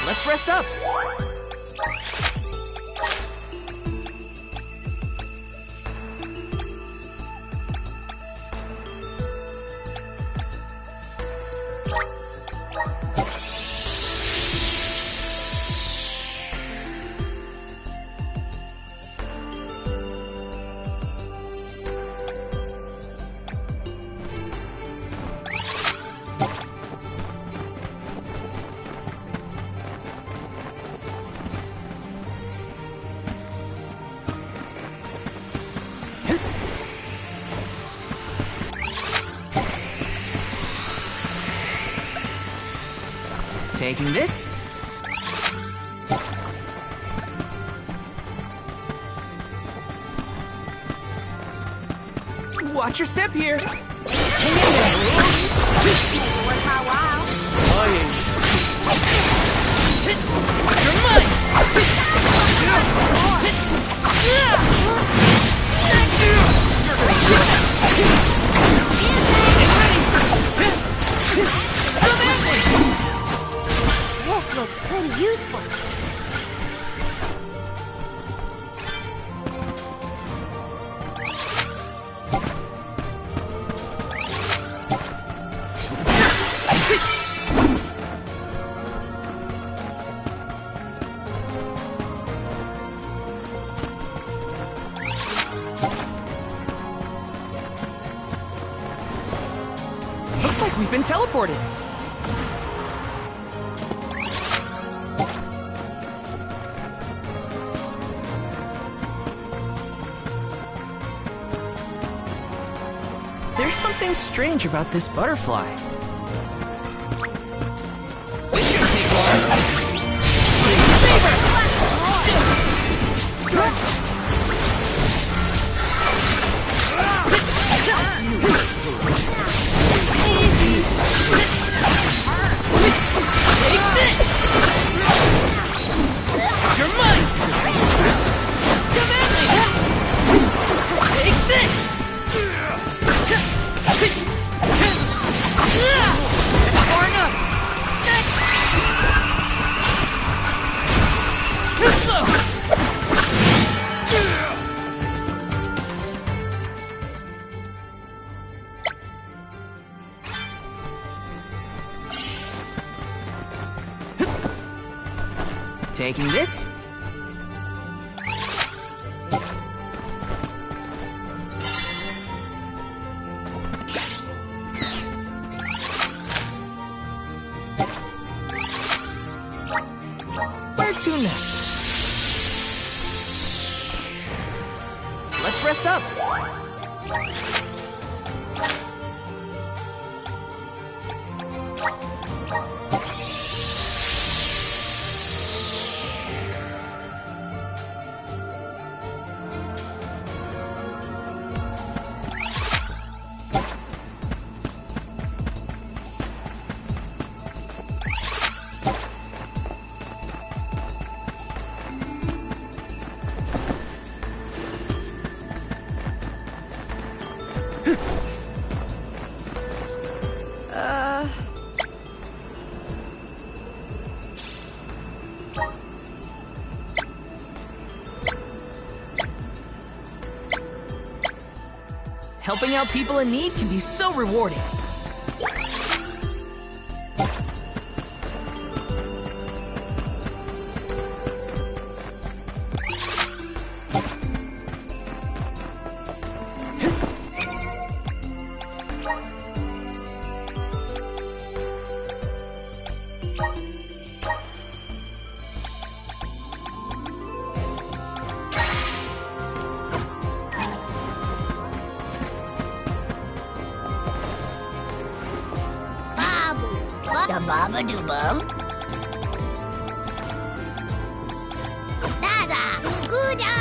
Let's rest up. Taking this. Watch your step here. You're mine. This looks pretty useful. Looks like we've been teleported. There's something strange about this butterfly. This shouldn't take long. Take this! You're mine! Come at me! Take this! Far enough! Too slow! Taking this. Where to next? Let's rest up. Helping out people in need can be so rewarding. Da baba do bum. Da da. Gooda.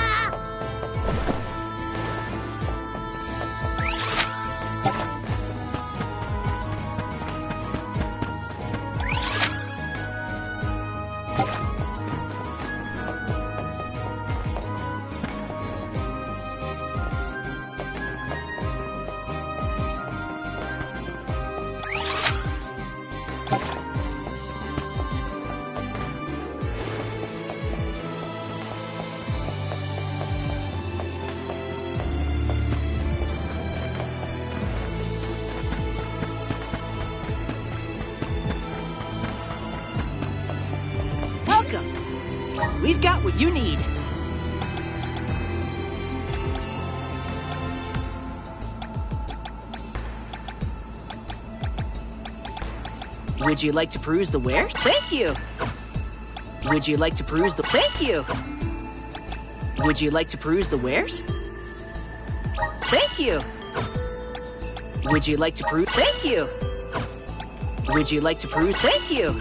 We've got what you need. Would you like to peruse the wares? Thank you. Would you like to peruse the... Thank you. Would you like to peruse the wares? Thank you. Would you like to peruse? Thank you. Would you like to peruse? Thank you.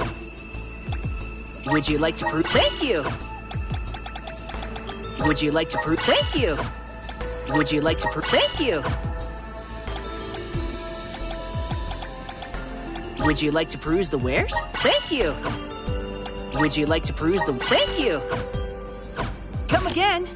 Would you like to peruse? Thank you. Would you like to peruse? Thank you. Would you like to peruse? Thank you. Would you like to peruse the wares? Thank you. Would you like to peruse the... Thank you. Come again.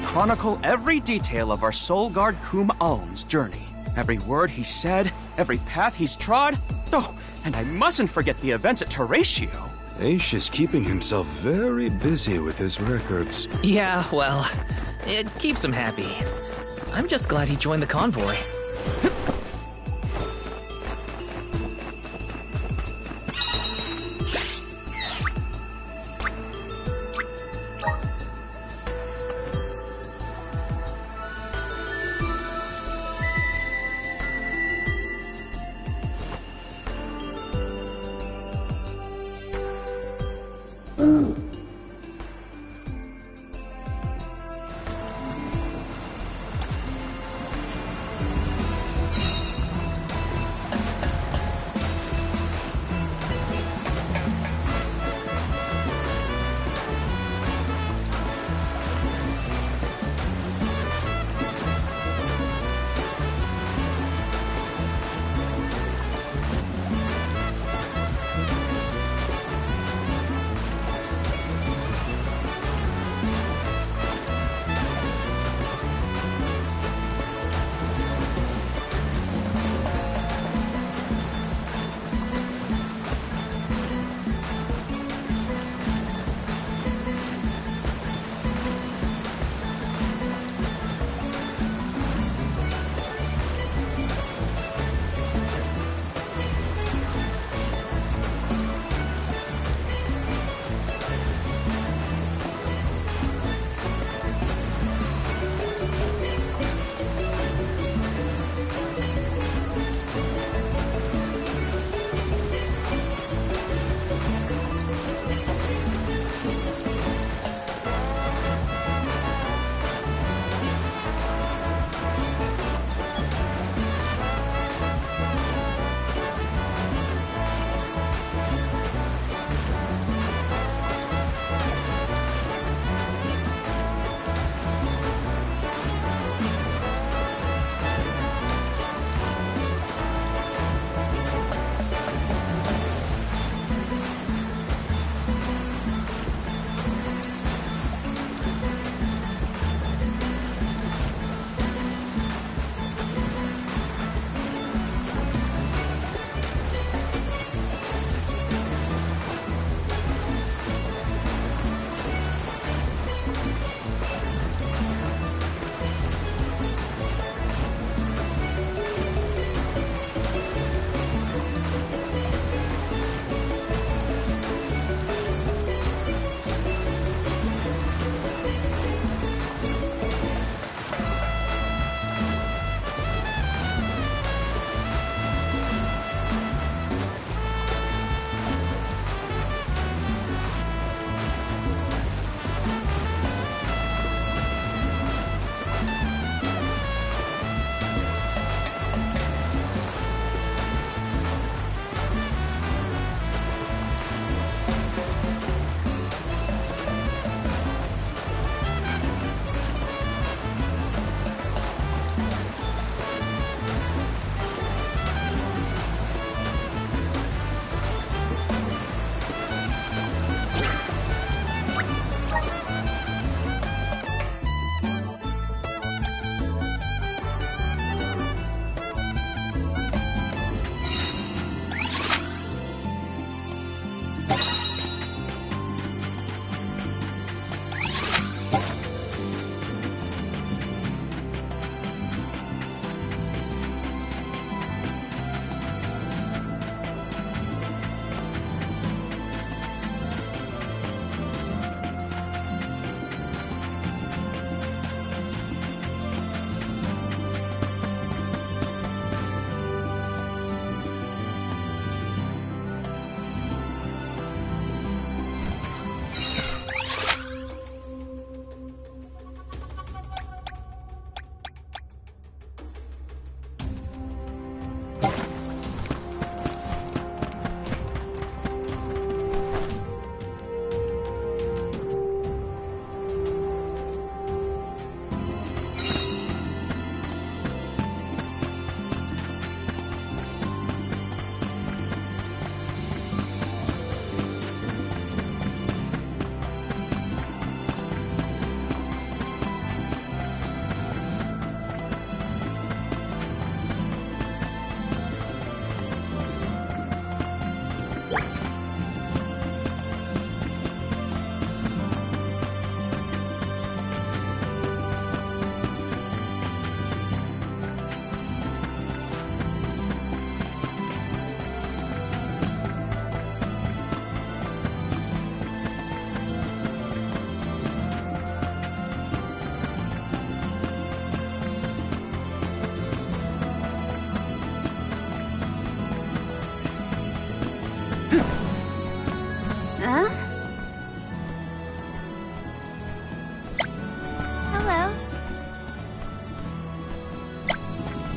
Chronicle every detail of our Soul Guard Kum Alm's journey. Every word he said, every path he's trod. Oh, and I mustn't forget the events at Teratio. Aish is keeping himself very busy with his records. Yeah, well, it keeps him happy. I'm just glad he joined the convoy.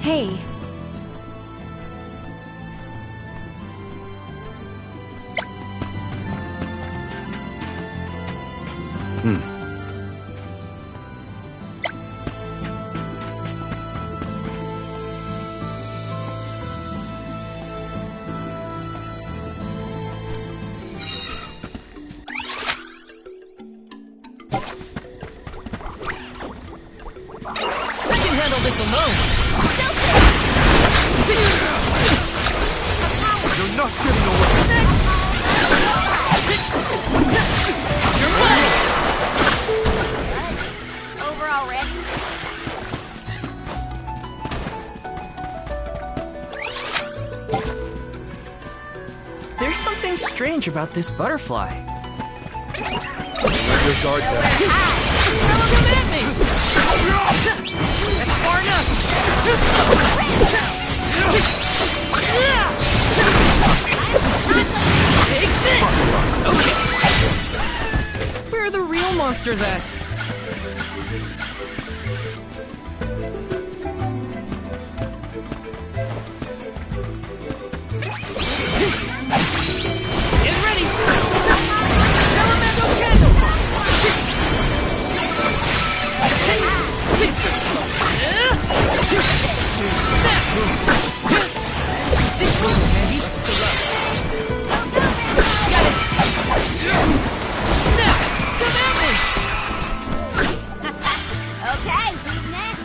Hey. I can handle this alone. You're not getting away. You're mine. Over already? There's something strange about this butterfly. Disregard that. Come at me. That's far enough. Take this. Okay. Where are the real monsters at? Get ready! Elemental candle! This will be handy. Got it! Now, come at me! Okay, who's next?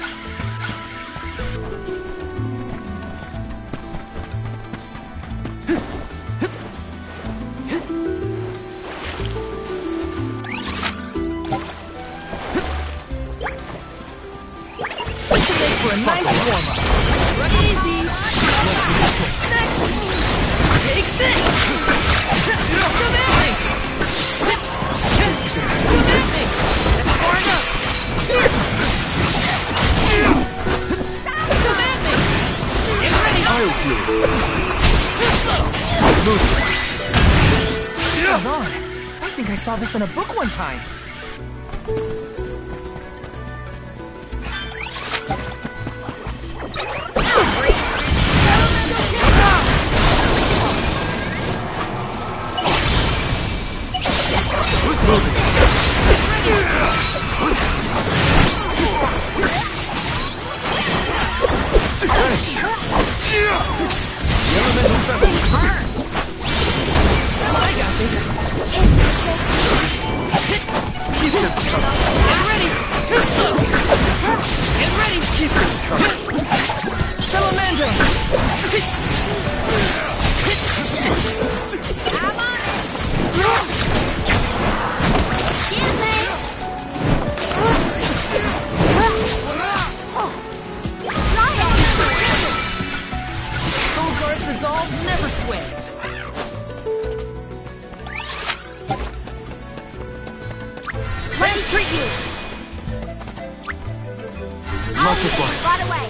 This should make for a nice warm-up. Run easy. Next. Take this. Come at me. Come at me. That's far enough. Here. Come at me. Get ready. I'll deal with Hold on. I think I saw this in a book one time. I got this. Get ready. Too slow. Get ready. Salamander. Soul Guard's resolve never sways. Let me treat you! Much obliged. Right away!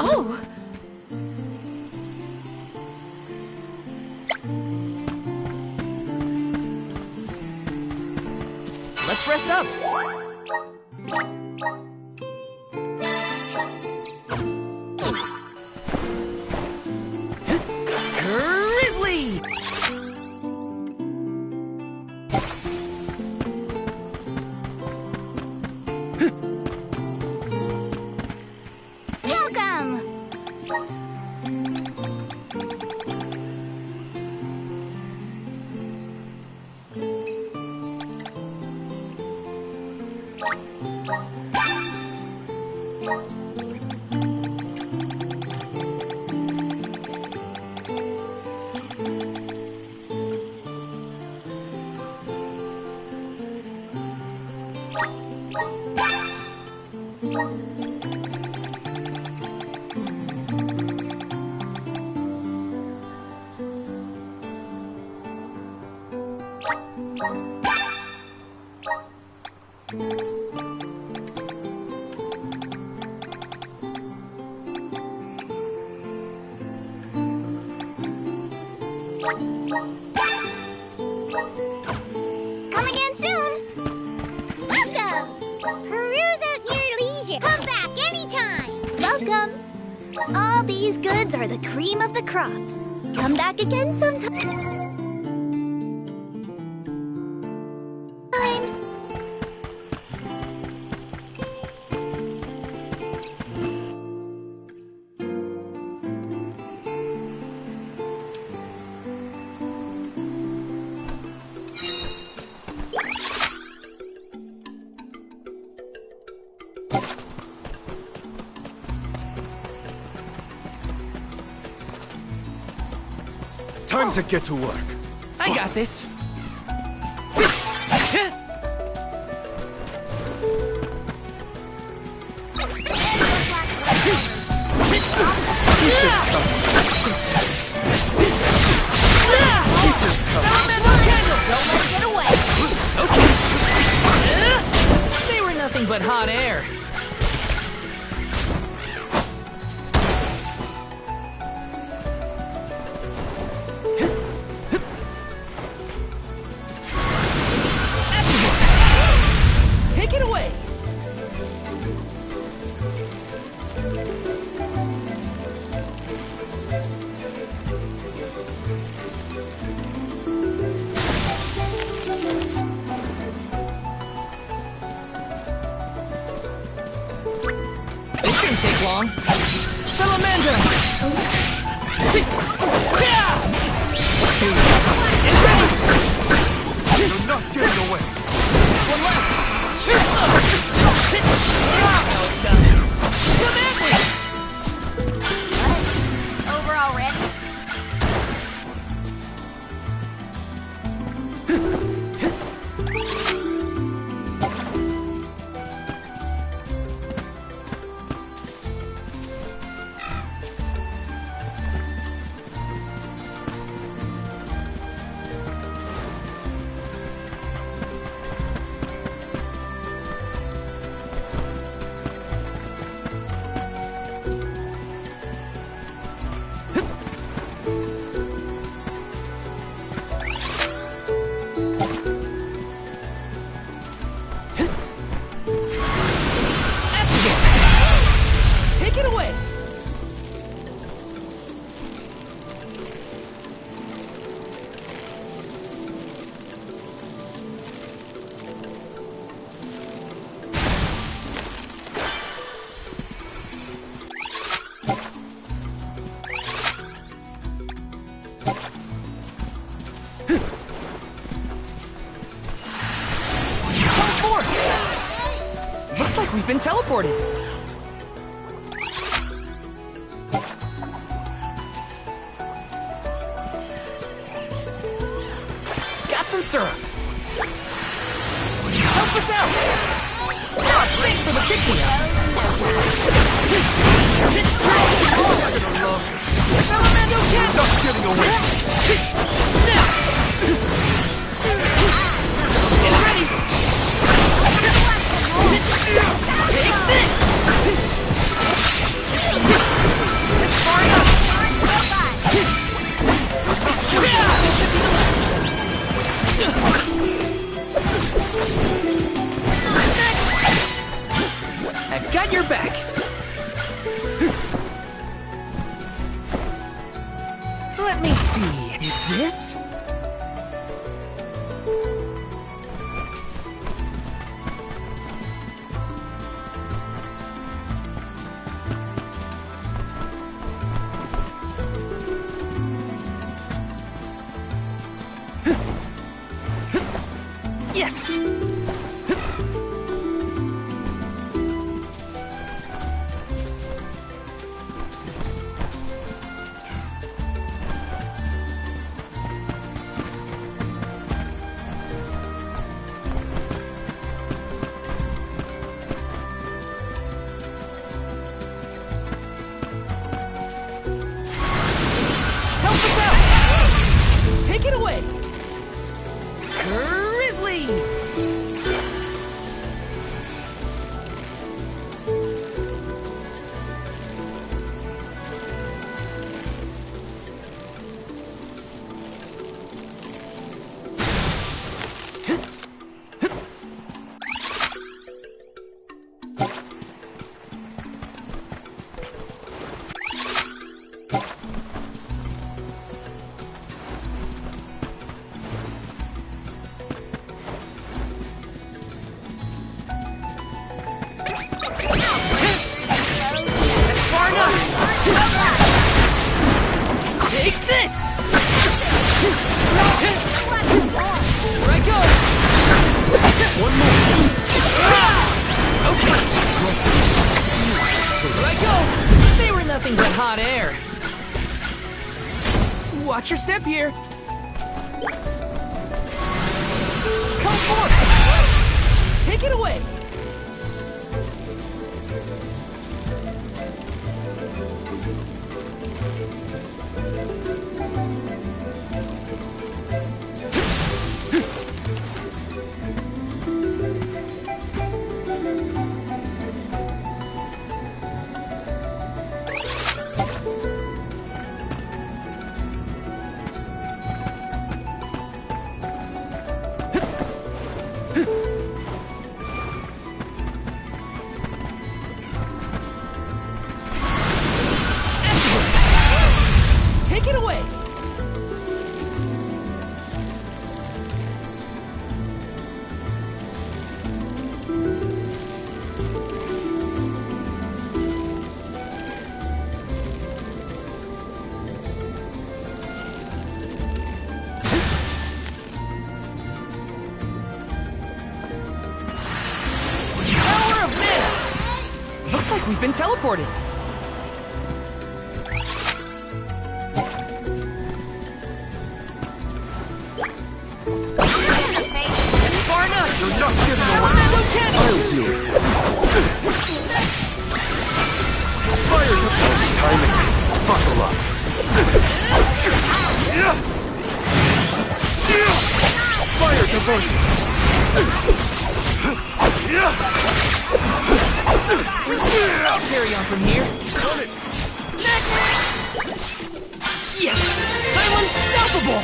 Oh! Let's rest up. Grizzly! Welcome! Come again soon. Welcome. Peruse at your leisure. Come back anytime. Welcome. All these goods are the cream of the crop. Come back again sometime. Time to get to work. I got this. They were nothing but hot air. Take it away. This shouldn't take long. Salamander! You're not getting away. One left! Now it's done. Come at me! Over already? Take it away! Teleport! Looks like we've been teleported. Got some syrup. Help us out! Thanks for the pick-me-up. Salamando cat! Not getting away. Now! Get ready! Take this! That's far enough! This should be the last one. I've got your back. Let me see. Is this? Yes! Help us out! Take it away! Grizzly! Far enough! Take this! Here I go! One more! Okay! Here I go! They were nothing but hot air! Watch your step here! Come forth! Take it away! Take it away! Power of mana! Looks like we've been teleported. Far enough! You're not getting away. Elemental cannon! I'll deal with this. Fire capacity. Timing. Buckle up. Fire diversion. I'll carry on from here. Done it. Yes! I'm unstoppable!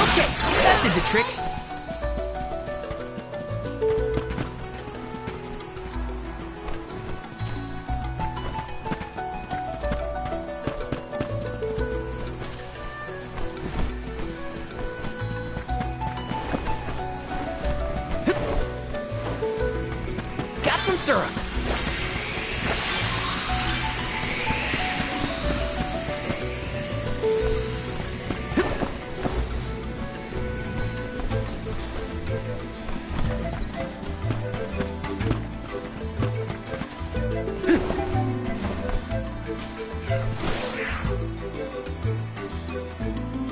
Okay, that did the trick. Got some syrup.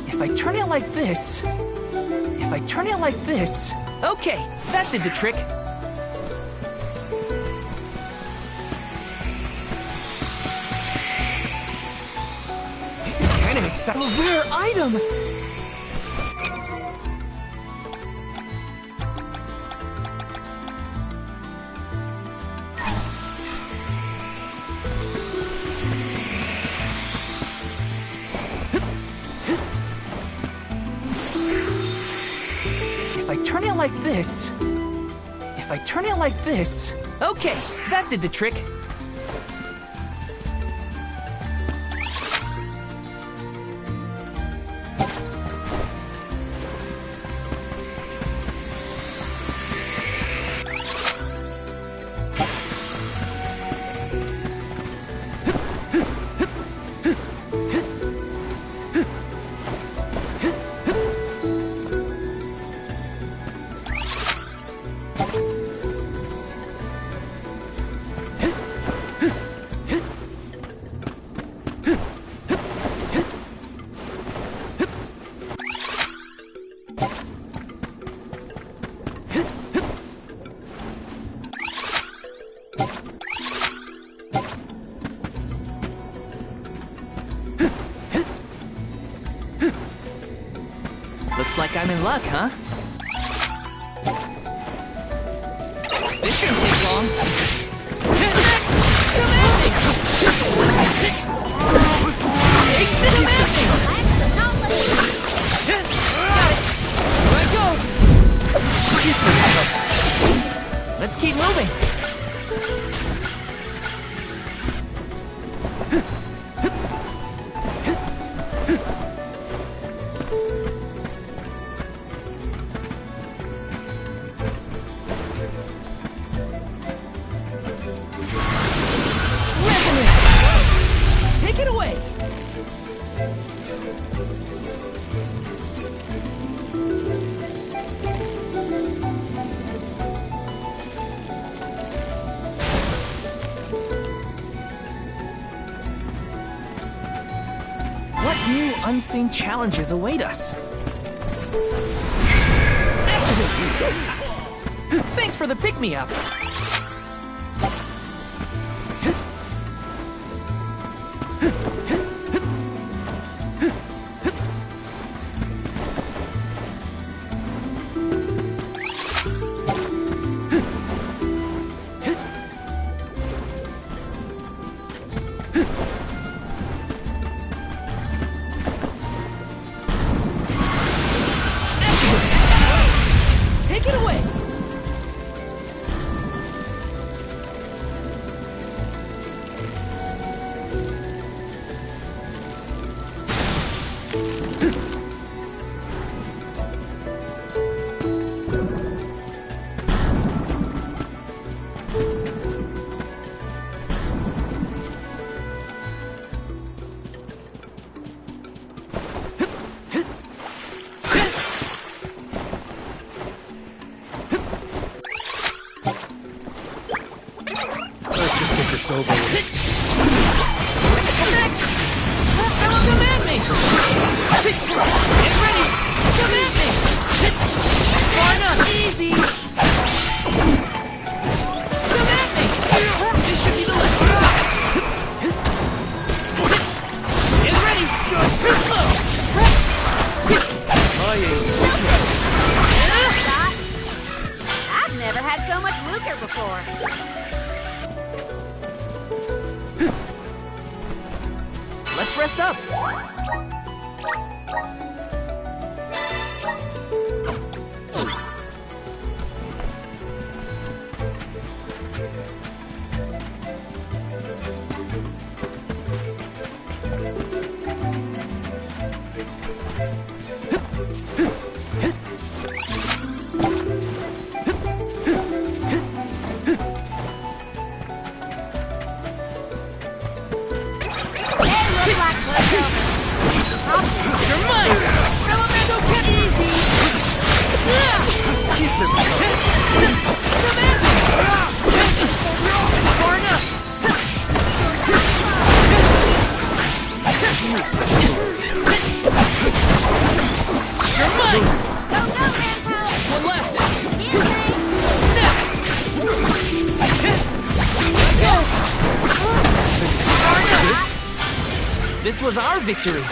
If I turn it like this... If I turn it like this... Okay, that did the trick. This is kind of exciting. A rare item! If I turn it like this... If I turn it like this... Okay, that did the trick. Looks like I'm in luck, huh? This shouldn't take long. Commanding! Take the commanding! Got it! Here I go! Let's keep moving. Resonance! Take it away! What new unseen challenges await us? Activate! Thanks for the pick-me-up. Take it away! Let's just get this over with. Next! Come at me! Get ready! Come at me! Far enough! Easy! Come at me! This should be the list. Get ready! You're too slow! My aim. I've never had so much lucre before. Let's rest up. You're mine! Elemento get easy! Come at me! Far enough! You're mine! Go, go, Rampo! One left! This way! Let go! Far enough! This was our victory.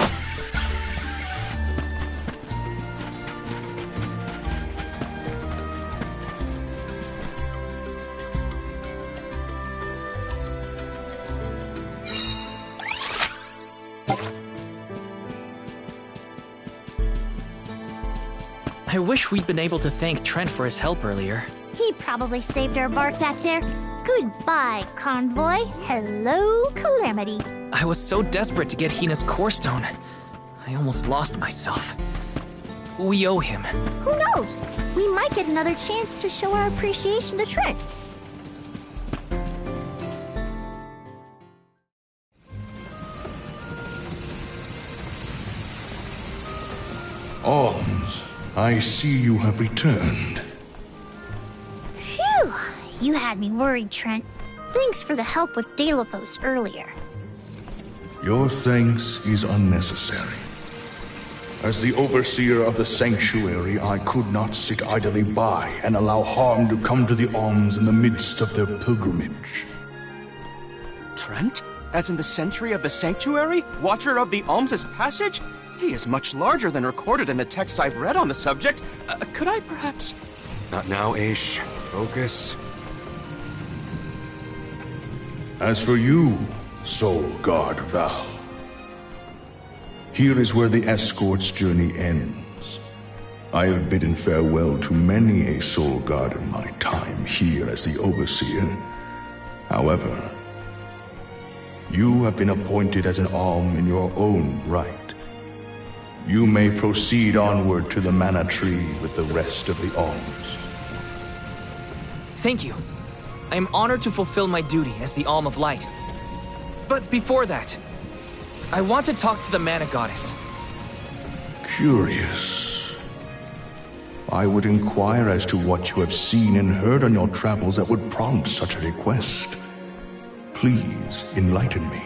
I wish we'd been able to thank Trent for his help earlier. He probably saved our bark back there. Goodbye, Convoy. Hello, Calamity. I was so desperate to get Hina's core stone. I almost lost myself. We owe him. Who knows? We might get another chance to show our appreciation to Trent. Alms, I see you have returned. Phew! You had me worried, Trent. Thanks for the help with Delaphos earlier. Your thanks is unnecessary. As the overseer of the sanctuary, I could not sit idly by and allow harm to come to the Alms in the midst of their pilgrimage. Trent? As in the sentry of the sanctuary? Watcher of the Alms' passage? He is much larger than recorded in the texts I've read on the subject. Could I perhaps... Not now, Aish. Focus. As for you, Soul Guard Val, here is where the escort's journey ends. I have bidden farewell to many a soul guard in my time here as the Overseer. However, you have been appointed as an Alm in your own right. You may proceed onward to the Mana Tree with the rest of the Alms. Thank you. I am honored to fulfill my duty as the Alm of Light. But before that, I want to talk to the Mana Goddess. Curious. I would inquire as to what you have seen and heard on your travels that would prompt such a request. Please enlighten me.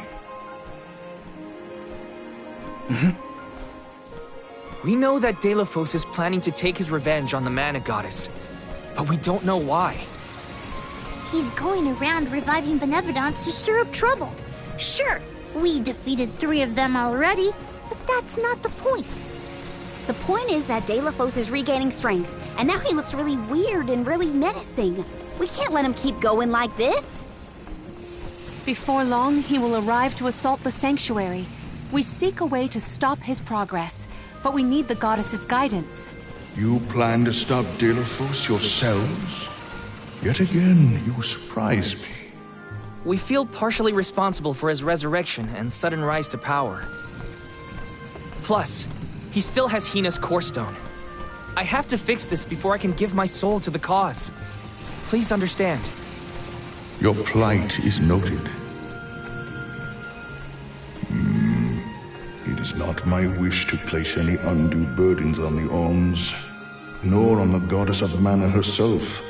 We know that Delphos is planning to take his revenge on the Mana Goddess, but we don't know why. He's going around reviving Benevolence to stir up trouble. Sure, we defeated 3 of them already, but that's not the point. The point is that Delphos is regaining strength, and now he looks really weird and really menacing. We can't let him keep going like this. Before long, he will arrive to assault the sanctuary. We seek a way to stop his progress, but we need the goddess's guidance. You plan to stop Delphos yourselves? Yet again, you surprise me. We feel partially responsible for his resurrection and sudden rise to power. Plus, he still has Hina's Core Stone. I have to fix this before I can give my soul to the cause. Please understand. Your plight is noted. It is not my wish to place any undue burdens on the Alms, nor on the Goddess of Mana herself.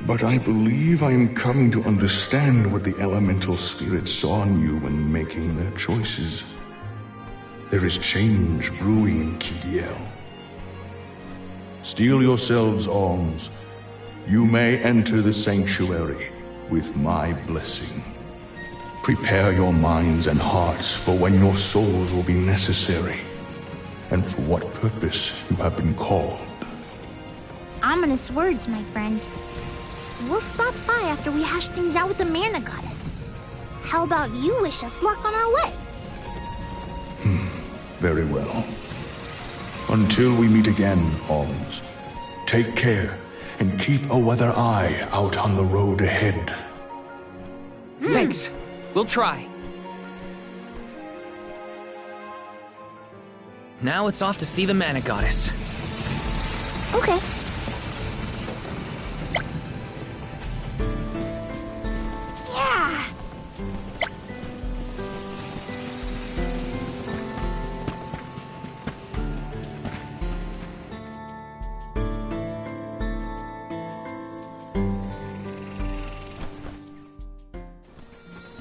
But I believe I am coming to understand what the elemental spirits saw in you when making their choices. There is change brewing in Kidiel. Steel yourselves, Alms. You may enter the sanctuary with my blessing. Prepare your minds and hearts for when your souls will be necessary, and for what purpose you have been called. Ominous words, my friend. We'll stop by after we hash things out with the Mana Goddess. How about you wish us luck on our way? Very well. Until we meet again, Alms, take care and keep a weather eye out on the road ahead. Thanks. We'll try. Now it's off to see the Mana Goddess. Okay. Yeah!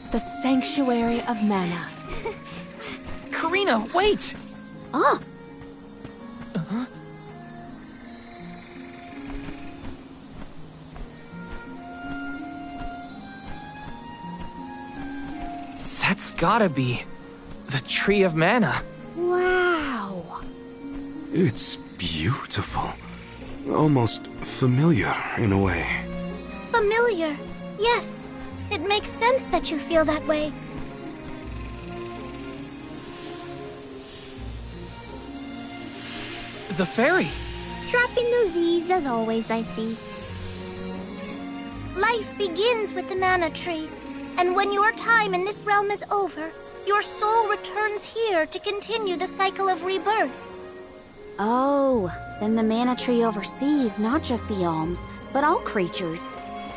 The Sanctuary of Mana. Karina, wait! Oh, That's gotta be the Tree of Mana. Wow. It's beautiful. Almost familiar in a way. Familiar. Yes. It makes sense that you feel that way. The fairy. Dropping those eaves as always, I see. Life begins with the Mana Tree, and when your time in this realm is over, your soul returns here to continue the cycle of rebirth. oh, then the Mana Tree oversees not just the Alms, but all creatures.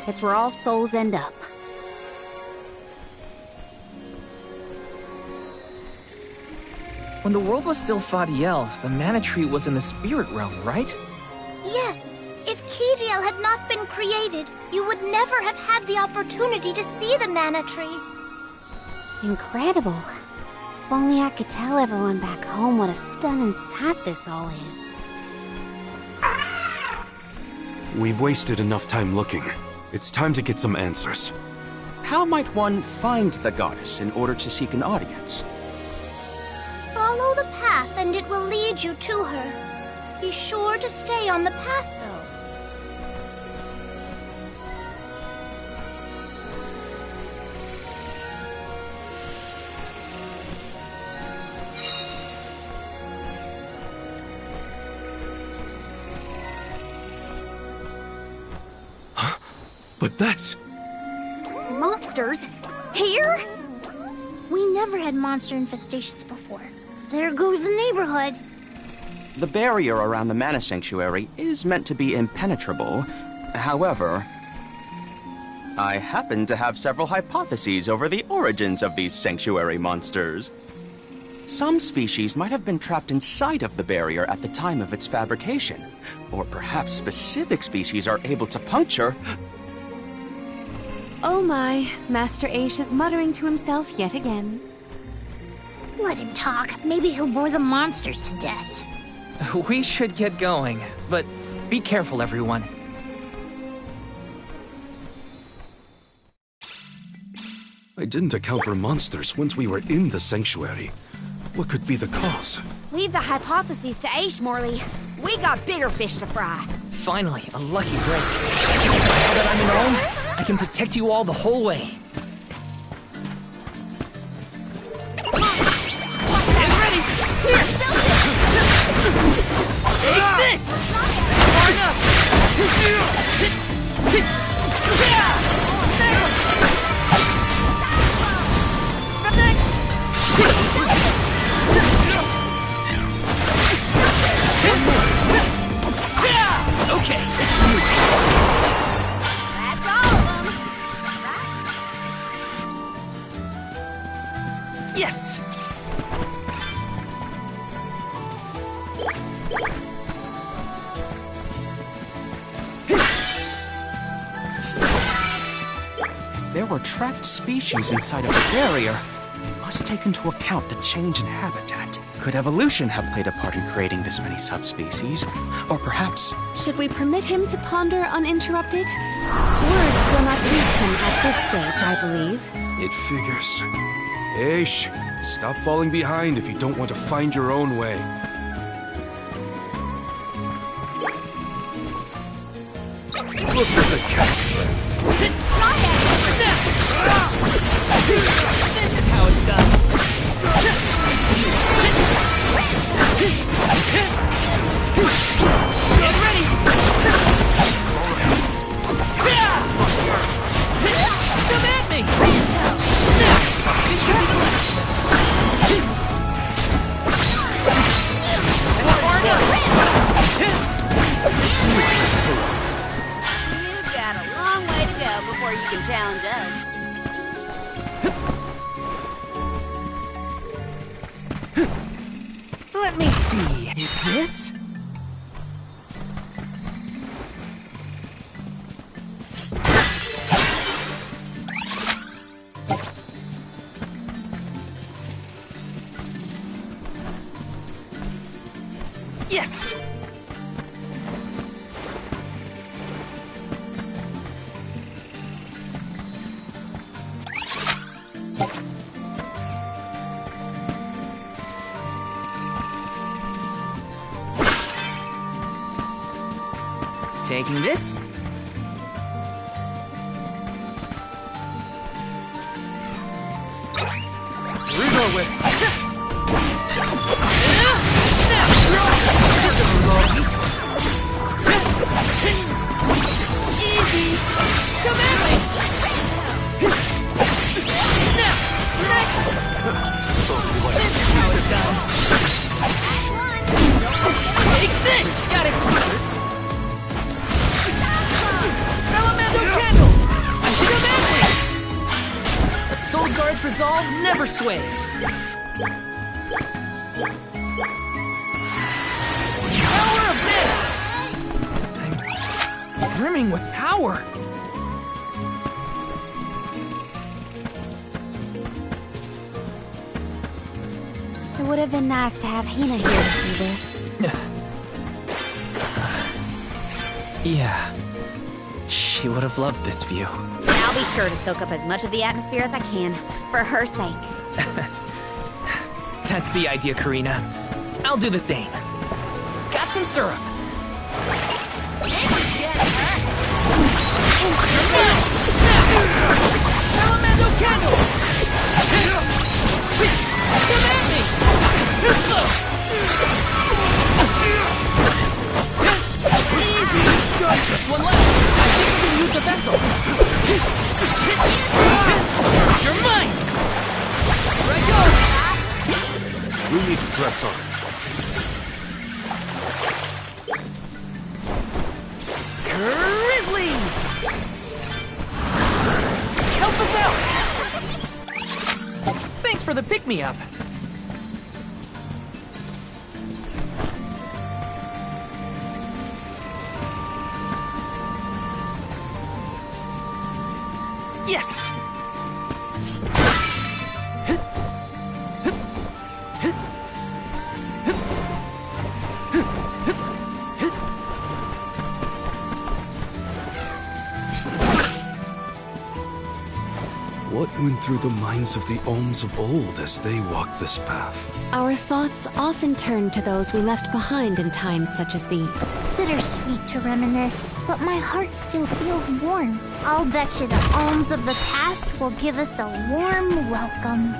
It's where all souls end up. When the world was still Fadiel, the Mana Tree was in the spirit realm, right? Yes, if Kidiel had not been created, you would never have had the opportunity to see the Mana Tree. Incredible. If only I could tell everyone back home what a stunning sight this all is. We've wasted enough time looking. It's time to get some answers. How might one find the goddess in order to seek an audience? Follow the path and it will lead you to her. Be sure to stay on the path, though. But that's... Monsters? Here? We never had monster infestations before. There goes the neighborhood. The barrier around the Mana Sanctuary is meant to be impenetrable. However, I happen to have several hypotheses over the origins of these sanctuary monsters. Some species might have been trapped inside of the barrier at the time of its fabrication. Or perhaps specific species are able to puncture... Oh my, Master Aish is muttering to himself yet again. Let him talk. Maybe he'll bore the monsters to death. We should get going, but be careful, everyone. I didn't account for monsters once we were in the sanctuary. What could be the cause? Leave the hypotheses to Aish, Morley. We got bigger fish to fry. Finally, a lucky break. Now that I'm in Ulm, I can protect you all the whole way. Get ready! Here! Take this! Far enough! Step next! Okay. That's all of them. Yes! If there were trapped species inside of the barrier, we must take into account the change in habitat. Could evolution have played a part in creating this many subspecies? Or perhaps... Should we permit him to ponder uninterrupted? Words will not reach him at this stage, I believe. It figures. Aish, stop falling behind if you don't want to find your own way. Look at the cat's This is how it's done. Get ready! Come at me! You've got a long way to go before you can challenge us. Let me see. Is this? Yes! Taking this. Reroll whip. Easy. Come at me. Now, next. This is how it's done. Take this. Got it. Elemental candle! Come at me! A Soul Guard's resolve never sways. Power of Mana! I'm brimming with power. It would have been nice to have Hina here to see this. Yeah. She would have loved this view. I'll be sure to soak up as much of the atmosphere as I can, for her sake. That's the idea, Karina. I'll do the same. Got some syrup. Elemental candle! Come at me! Too slow! Easy! Just one left. I think we can use the vessel. for the pick-me-up. Yes! What went through the minds of the Alms of old as they walked this path? Our thoughts often turn to those we left behind in times such as these. Bittersweet to reminisce, but my heart still feels warm. I'll bet you the alms of the past will give us a warm welcome.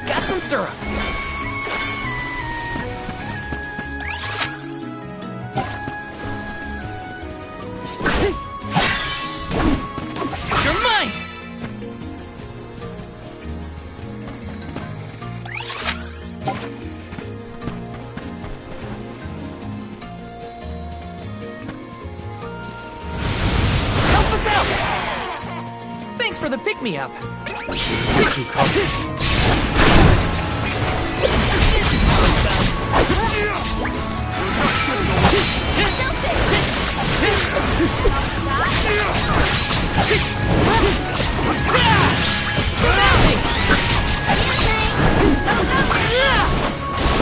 Got some syrup. You're mine! Help us out! Thanks for the pick-me-up.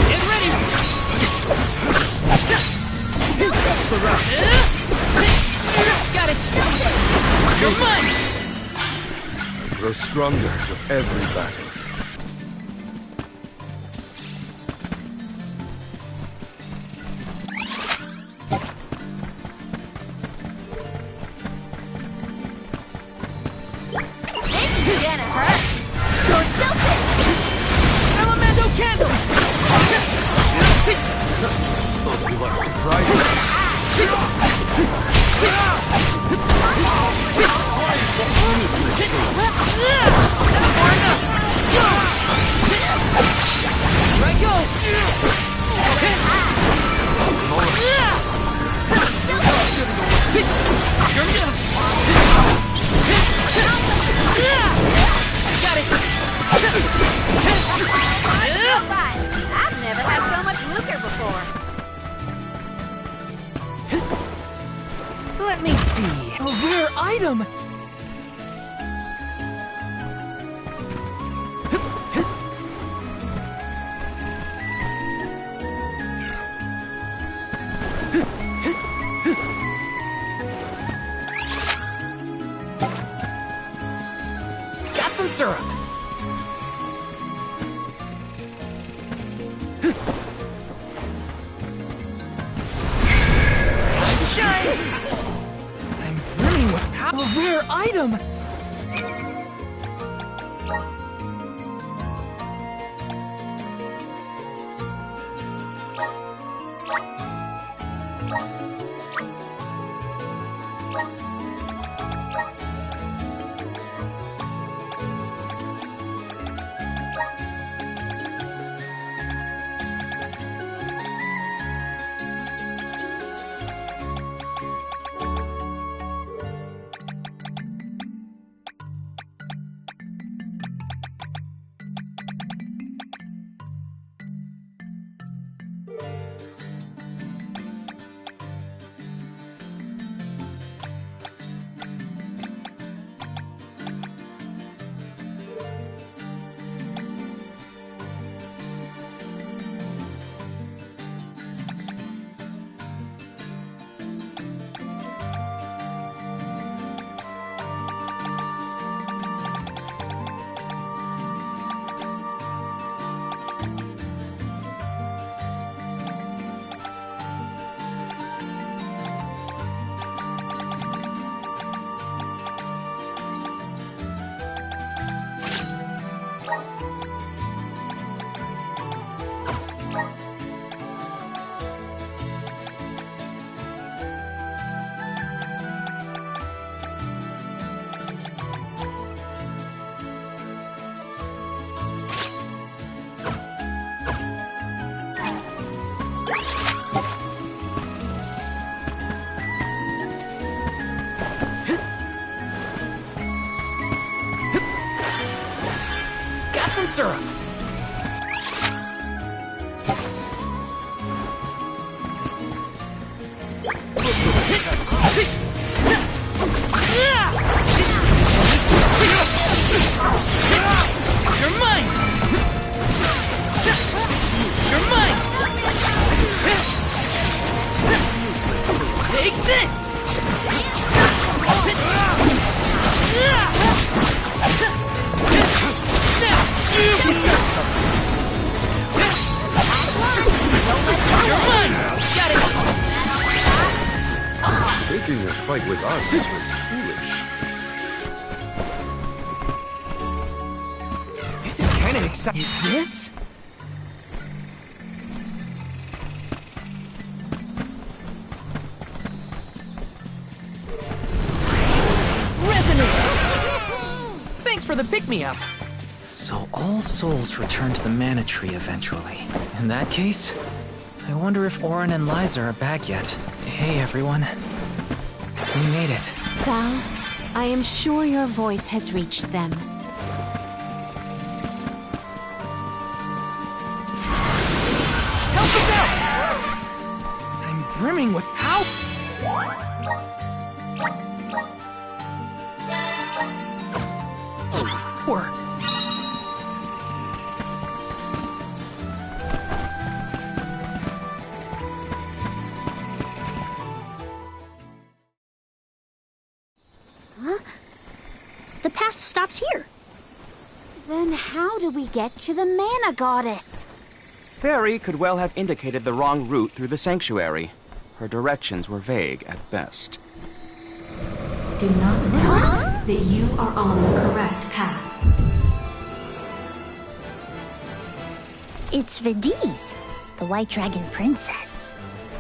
Get ready! That's the rest. Got it! You're mine! Grow stronger with every battle. Elemental candle! Oh, you are surprised. Right go! Got it! I've never had so much lucre before. Let me see. A rare item! Got some syrup. Time to shine! I'm brimming with power. A rare item! syrup! You're mine! You're mine! Take this! You're mine! Got it! Taking a fight with us was foolish. This is kind of exciting. Is this? Resonance! Thanks for the pick-me-up. So all souls return to the Mana Tree eventually. In that case, I wonder if Orin and Liza are back yet. Hey, everyone. We made it. Val, I am sure your voice has reached them. Help us out! I'm brimming with power. Work. The path stops here. Then how do we get to the Mana Goddess? Fairy could well have indicated the wrong route through the sanctuary. Her directions were vague at best. Do not doubt that you are on the correct path. It's Vidiz, the White Dragon Princess.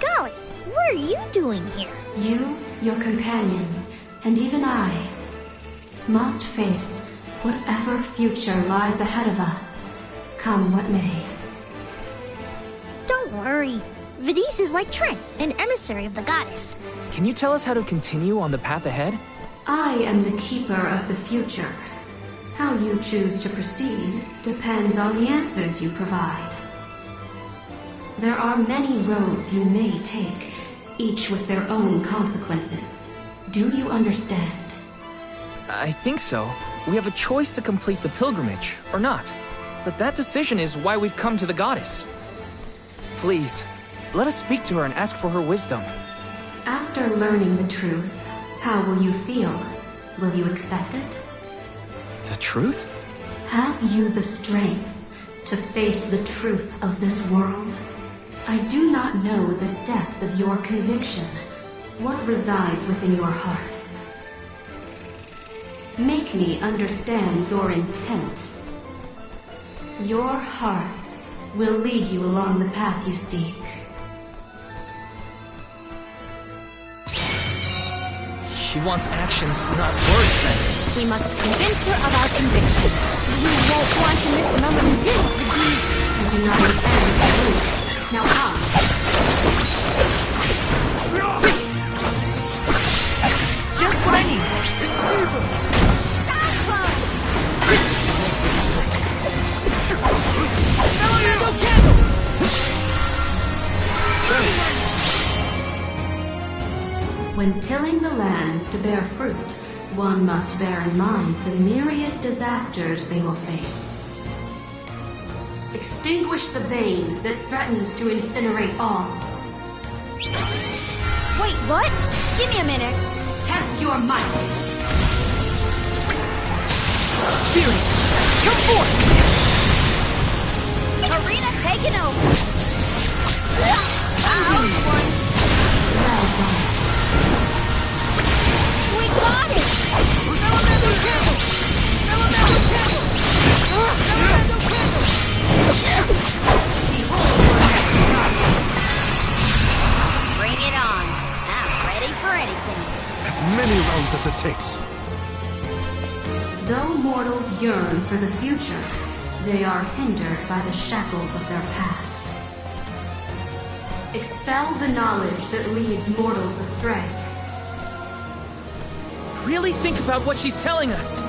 Golly, what are you doing here? You, your companions, and even I must face whatever future lies ahead of us, come what may. Don't worry. Vidiz is like Trent, an emissary of the goddess. Can you tell us how to continue on the path ahead? I am the keeper of the future. How you choose to proceed depends on the answers you provide. There are many roads you may take, each with their own consequences. Do you understand? I think so. We have a choice to complete the pilgrimage, or not. But that decision is why we've come to the goddess. Please, let us speak to her and ask for her wisdom. After learning the truth, how will you feel? Will you accept it? The truth? Have you the strength to face the truth of this world? I do not know the depth of your conviction, what resides within your heart. Make me understand your intent. Your hearts will lead you along the path you seek. She wants actions, not words, then. We must convince her of our conviction. You won't want to miss a moment of this, Vidiz. I do not intend to lose. Now come. Just what I need. Elemental candle! When tilling the lands to bear fruit, one must bear in mind the myriad disasters they will face. Extinguish the bane that threatens to incinerate all. Wait, what? Give me a minute. Test your might. Spirits, come forth! Arena taken over. One. Well done. We got it! Elemental candle! Elemental candle! Elemental candle! Bring it on. I'm ready for anything. As many rounds as it takes. Though mortals yearn for the future, they are hindered by the shackles of their past. Expel the knowledge that leads mortals astray. Really think about what she's telling us.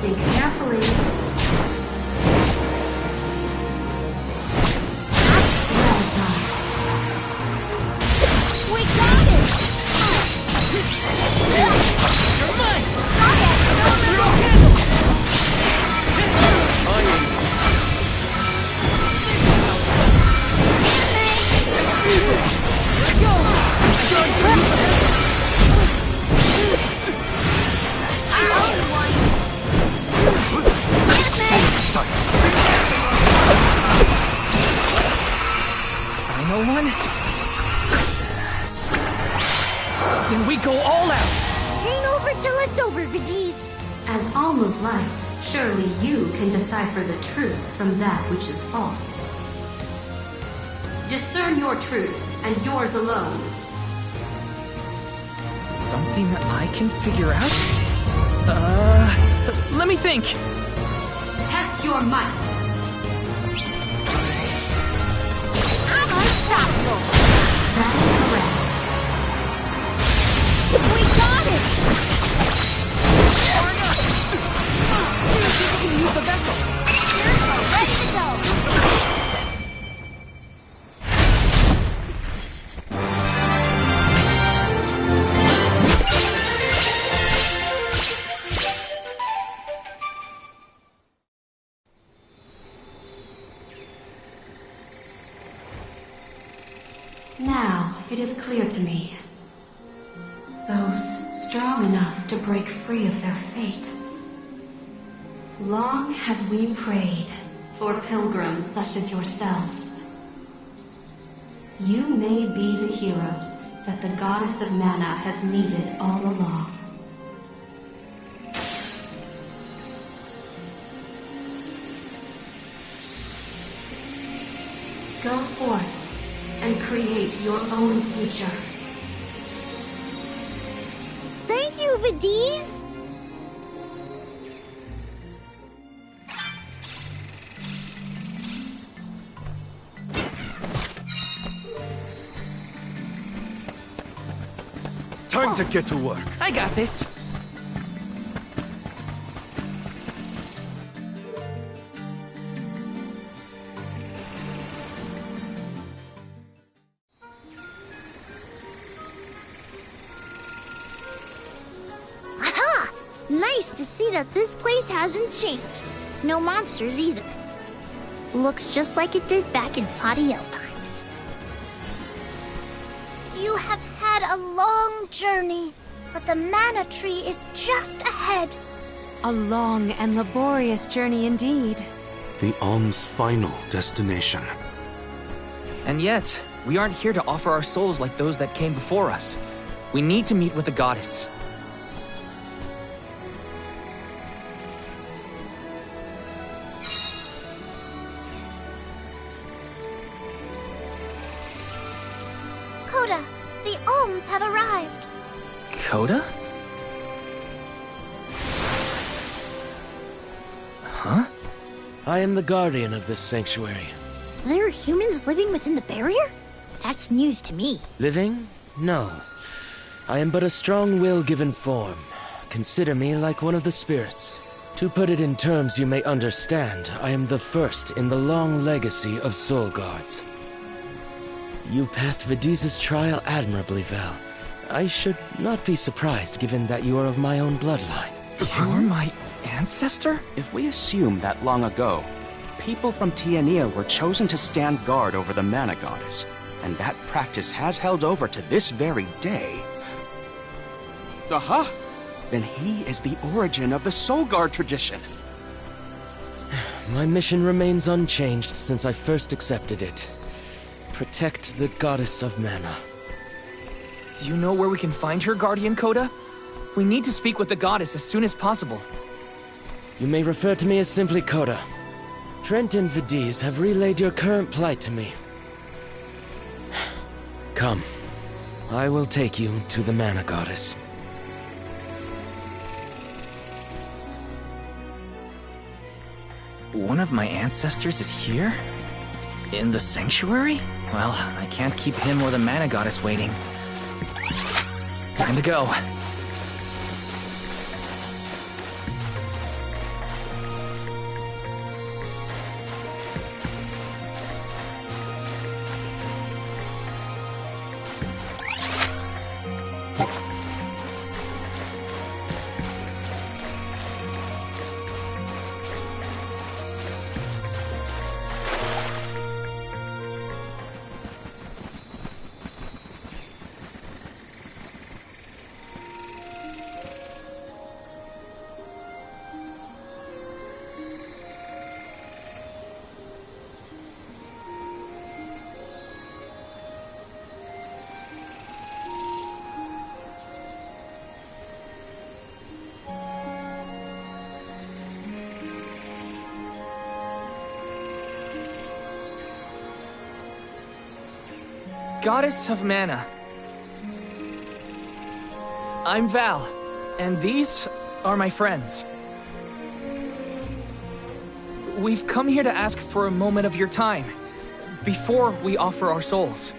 Think carefully. Final one? Then we go all out! Ain't over till it's over, Vidiz. As Alm of Light, surely you can decipher the truth from that which is false. Discern your truth, and yours alone. Something I can figure out? Let me think! Test your might. I'm unstoppable. That is correct. We got it! You can use the vessel! Ready to go! Now, it is clear to me. Those strong enough to break free of their fate. Long have we prayed for pilgrims such as yourselves. You may be the heroes that the Goddess of Mana has needed all along. Go forth and create your own future. Thank you, Vidiz! Time to get to work. I got this. Aha! Nice to see that this place hasn't changed. No monsters either. Looks just like it did back in Fadiel times. You have had a long journey, but the Mana Tree is just ahead. A long and laborious journey indeed. The Alm's final destination. And yet, we aren't here to offer our souls like those that came before us. We need to meet with the goddess. Coda, the Alms have arrived. Coda? Huh? I am the guardian of this sanctuary. There are humans living within the barrier? That's news to me. Living? No. I am but a strong will given form. Consider me like one of the spirits. To put it in terms you may understand, I am the first in the long legacy of soul guards. You passed Vidiz's trial admirably, Val. I should not be surprised given that you are of my own bloodline. You're my ancestor? If we assume that long ago, people from Tiania were chosen to stand guard over the Mana Goddess, and that practice has held over to this very day. Aha! Then he is the origin of the Soul Guard tradition. My mission remains unchanged since I first accepted it. Protect the Goddess of Mana. Do you know where we can find her, Guardian Coda? We need to speak with the goddess as soon as possible. You may refer to me as simply Coda. Trent and Vidiz have relayed your current plight to me. Come. I will take you to the Mana Goddess. One of my ancestors is here? In the sanctuary? Well, I can't keep him or the Mana Goddess waiting. Time to go. Goddess of Mana. I'm Val, and these are my friends. We've come here to ask for a moment of your time, before we offer our souls.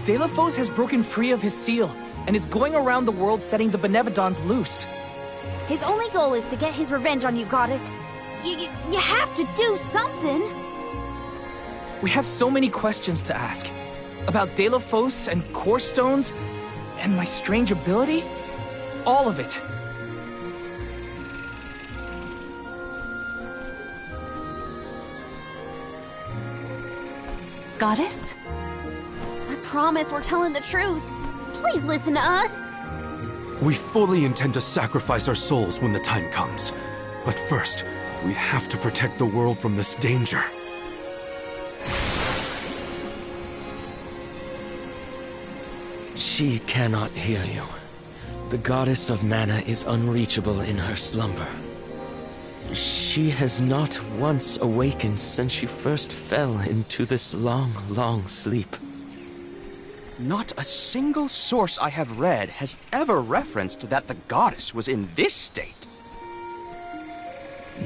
Delafos has broken free of his seal, and is going around the world setting the Benevodons loose. His only goal is to get his revenge on you, Goddess. You have to do something! We have so many questions to ask. About Delafos and Core Stones, and my strange ability? All of it. Goddess? I promise we're telling the truth. Please listen to us. We fully intend to sacrifice our souls when the time comes. But first, we have to protect the world from this danger. She cannot hear you. The Goddess of Mana is unreachable in her slumber. She has not once awakened since she first fell into this long, long sleep. Not a single source I have read has ever referenced that the goddess was in this state.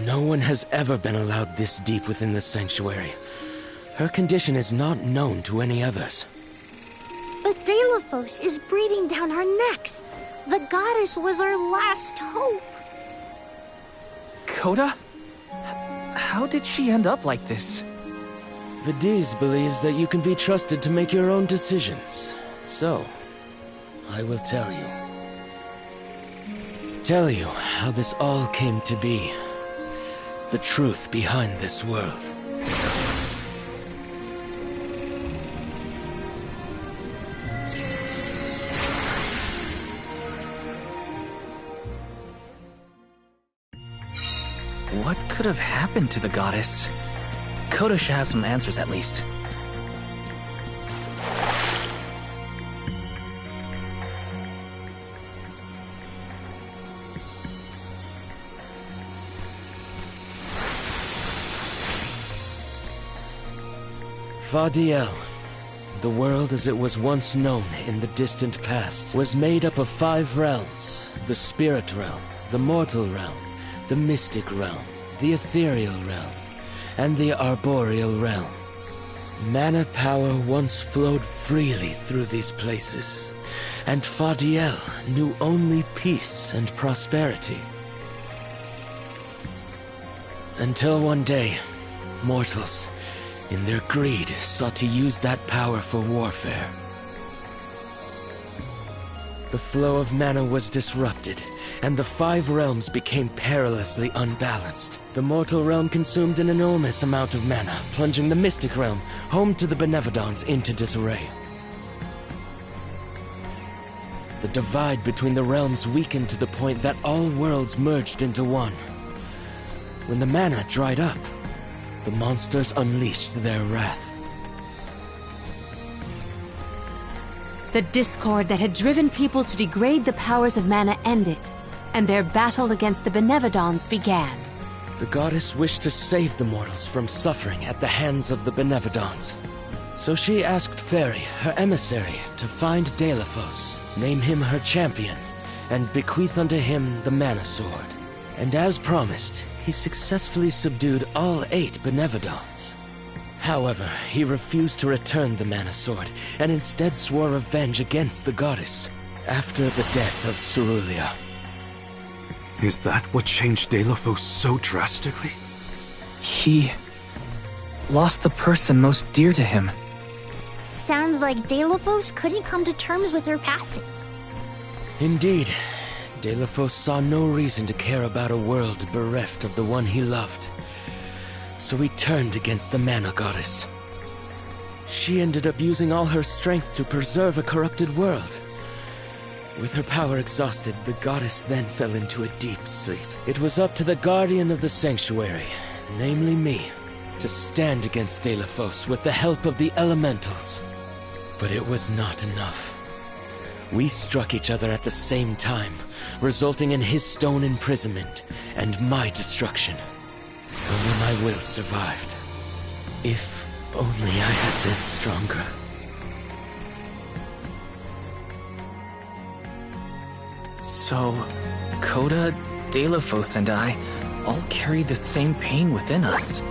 No one has ever been allowed this deep within the sanctuary. Her condition is not known to any others. But Delafos is breathing down our necks. The goddess was our last hope. Coda? How did she end up like this? Vidiz believes that you can be trusted to make your own decisions. So, I will tell you. Tell you how this all came to be. The truth behind this world. What could have happened to the goddess? Coda should have some answers at least. Fadiel, the world as it was once known in the distant past, was made up of 5 realms: the spirit realm, the mortal realm, the mystic realm, the ethereal realm, and the arboreal realm. Mana power once flowed freely through these places, and Fadiel knew only peace and prosperity. Until one day, mortals, in their greed, sought to use that power for warfare. The flow of mana was disrupted, and the 5 realms became perilously unbalanced. The mortal realm consumed an enormous amount of mana, plunging the mystic realm, home to the Benevodons, into disarray. The divide between the realms weakened to the point that all worlds merged into one. When the mana dried up, the monsters unleashed their wrath. The discord that had driven people to degrade the powers of mana ended, and their battle against the Benevodons began. The goddess wished to save the mortals from suffering at the hands of the Benevodons. So she asked Fairy, her emissary, to find Delafos, name him her champion, and bequeath unto him the Mana Sword. And as promised, he successfully subdued all 8 Benevodons. However, he refused to return the Mana Sword, and instead swore revenge against the goddess, after the death of Cerulia. Is that what changed Delafos so drastically? He lost the person most dear to him. Sounds like Delafos couldn't come to terms with her passing. Indeed, Delafos saw no reason to care about a world bereft of the one he loved. So he turned against the Mana Goddess. She ended up using all her strength to preserve a corrupted world. With her power exhausted, the goddess then fell into a deep sleep. It was up to the Guardian of the Sanctuary, namely me, to stand against Delafos with the help of the Elementals. But it was not enough. We struck each other at the same time, resulting in his stone imprisonment and my destruction. only my will survived. If only I had been stronger. So, Coda, Delafos, and I all carry the same pain within us.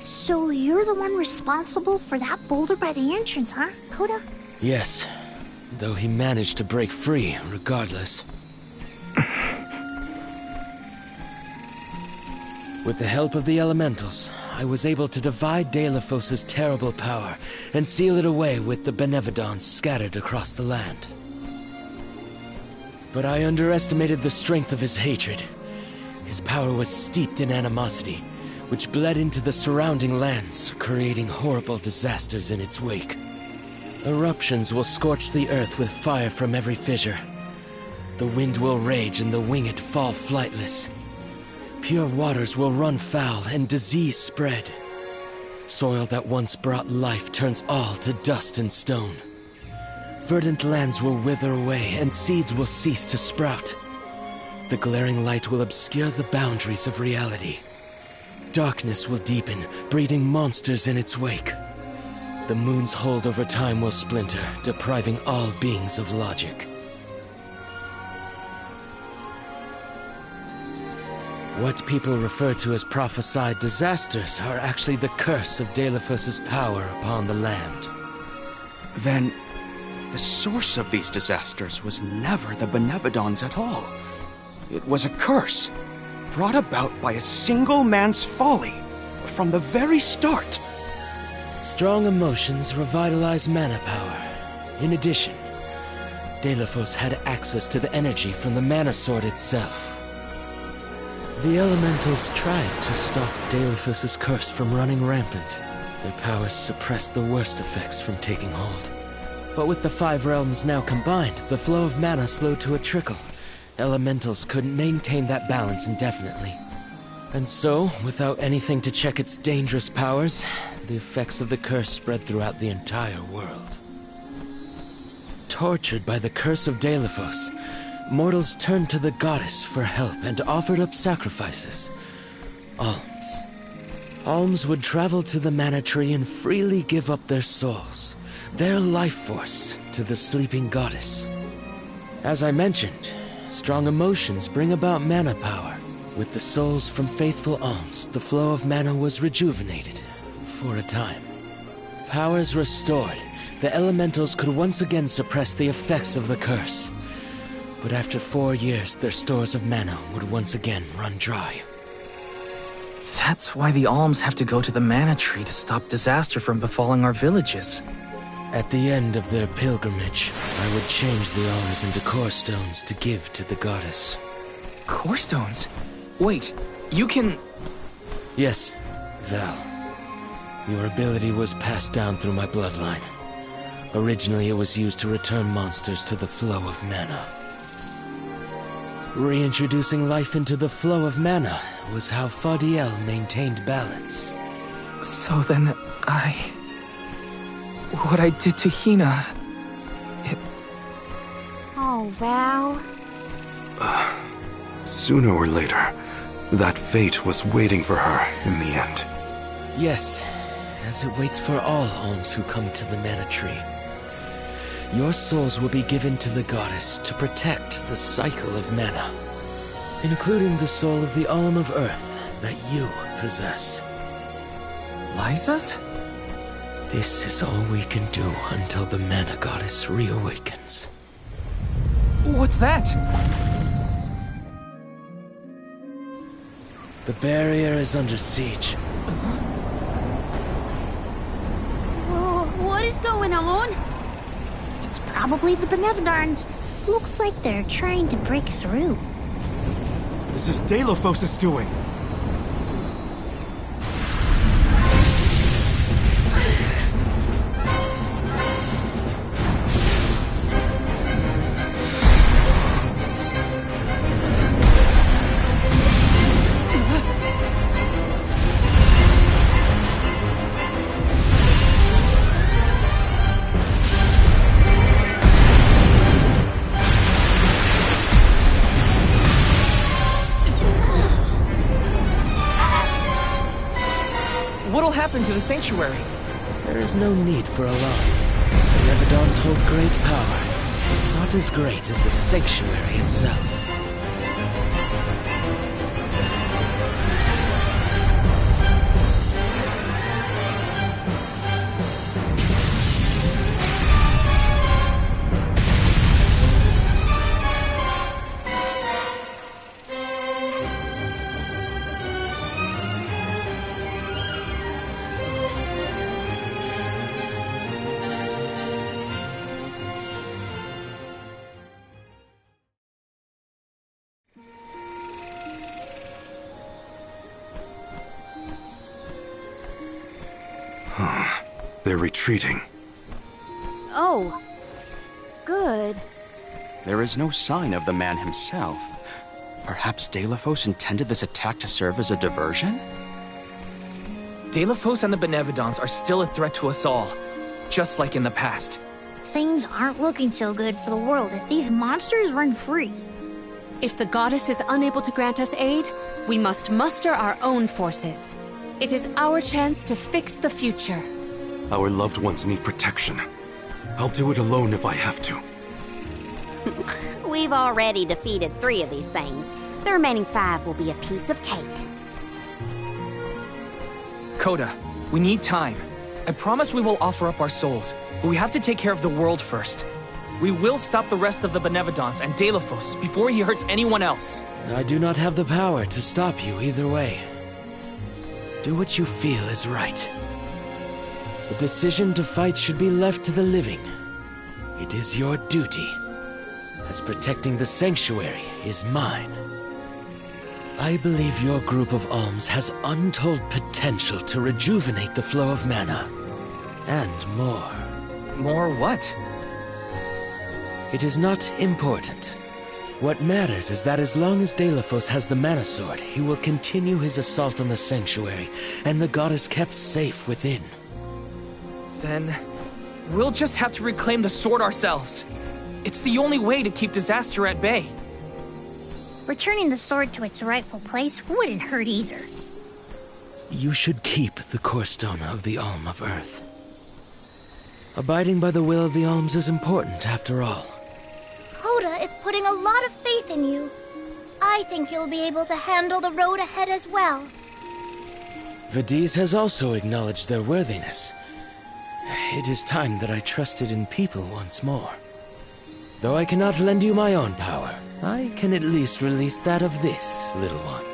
So you're the one responsible for that boulder by the entrance, huh, Coda? Yes, though he managed to break free regardless. With the help of the elementals, I was able to divide Delafos' terrible power and seal it away with the Benevodons scattered across the land. But I underestimated the strength of his hatred. His power was steeped in animosity, which bled into the surrounding lands, creating horrible disasters in its wake. Eruptions will scorch the earth with fire from every fissure. The wind will rage and the winged fall flightless. Pure waters will run foul and disease spread. Soil that once brought life turns all to dust and stone. Verdant lands will wither away and seeds will cease to sprout. The glaring light will obscure the boundaries of reality. Darkness will deepen, breeding monsters in its wake. The moon's hold over time will splinter, depriving all beings of logic. What people refer to as prophesied disasters are actually the curse of Delafos' power upon the land. Then, the source of these disasters was never the Benevodons at all. It was a curse, brought about by a single man's folly, from the very start. Strong emotions revitalize mana power. In addition, Delafos had access to the energy from the mana sword itself. The elementals tried to stop Delafos' curse from running rampant. Their powers suppressed the worst effects from taking hold. But with the 5 realms now combined, the flow of mana slowed to a trickle. Elementals couldn't maintain that balance indefinitely. And so, without anything to check its dangerous powers, the effects of the curse spread throughout the entire world. Tortured by the curse of Delafos, mortals turned to the goddess for help and offered up sacrifices. Alms. Alms would travel to the mana tree and freely give up their souls, their life force, to the sleeping goddess. As I mentioned, strong emotions bring about mana power. With the souls from faithful alms, the flow of mana was rejuvenated, for a time. Powers restored, the elementals could once again suppress the effects of the curse. But after 4 years, their stores of mana would once again run dry. That's why the alms have to go to the mana tree to stop disaster from befalling our villages. At the end of their pilgrimage, I would change the alms into core stones to give to the goddess. Core stones? Wait, you can... Yes, Val. Your ability was passed down through my bloodline. Originally, it was used to return monsters to the flow of mana. Reintroducing life into the flow of mana was how Fadiel maintained balance. So then, what I did to Hina... Oh, Val. Sooner or later, that fate was waiting for her in the end. Yes, as it waits for all alms who come to the mana tree. Your souls will be given to the goddess to protect the cycle of mana, including the soul of the Alm of Earth that you possess. Liza's? This is all we can do until the mana goddess reawakens. What's that? The barrier is under siege. Whoa, what is going on? It's probably the Benevodons. Looks like they're trying to break through. This is Delafos' doing. What'll happen to the sanctuary? There is no need for alarm. The Benevadons hold great power. Not as great as the sanctuary itself. They're retreating. Oh. Good. There is no sign of the man himself. Perhaps Deilephos intended this attack to serve as a diversion? Deilephos and the Benevadons are still a threat to us all, just like in the past. Things aren't looking so good for the world if these monsters run free. If the goddess is unable to grant us aid, we must muster our own forces. It is our chance to fix the future. Our loved ones need protection. I'll do it alone if I have to. We've already defeated 3 of these things. The remaining 5 will be a piece of cake. Coda, we need time. I promise we will offer up our souls, but we have to take care of the world first. We will stop the rest of the Benevadons and Deilephos before he hurts anyone else. I do not have the power to stop you either way. Do what you feel is right. The decision to fight should be left to the living. It is your duty, as protecting the sanctuary is mine. I believe your group of alms has untold potential to rejuvenate the flow of mana. And more. More what? It is not important. What matters is that as long as Deilephos has the Mana Sword, he will continue his assault on the sanctuary, and the goddess kept safe within. Then, we'll just have to reclaim the sword ourselves. It's the only way to keep disaster at bay. Returning the sword to its rightful place wouldn't hurt either. You should keep the core stone of the Alm of Earth. Abiding by the will of the alms is important, after all. Coda is putting a lot of faith in you. I think you'll be able to handle the road ahead as well. Vadiz has also acknowledged their worthiness. It is time that I trusted in people once more. Though I cannot lend you my own power, I can at least release that of this little one.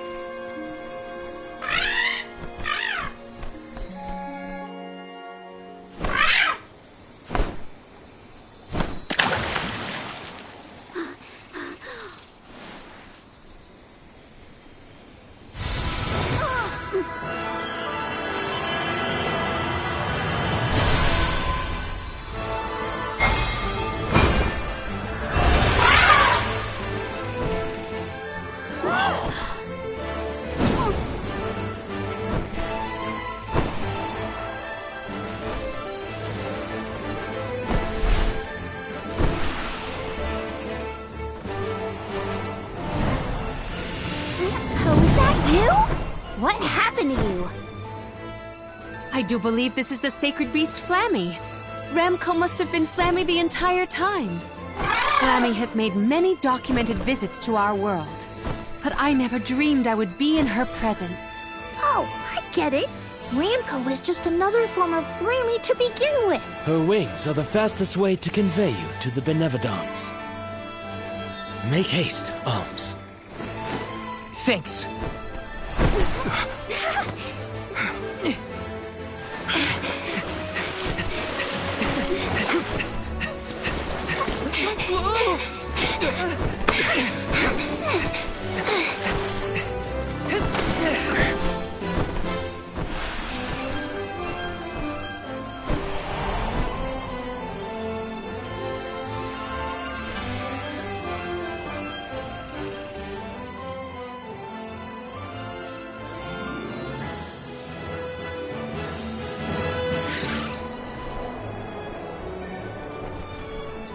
What happened to you? I do believe this is the sacred beast Flammy. Ramco must have been Flammy the entire time. Flammy has made many documented visits to our world, but I never dreamed I would be in her presence. Oh, I get it. Ramco is just another form of Flammy to begin with. Her wings are the fastest way to convey you to the Benevadons. Make haste, Alms. Thanks.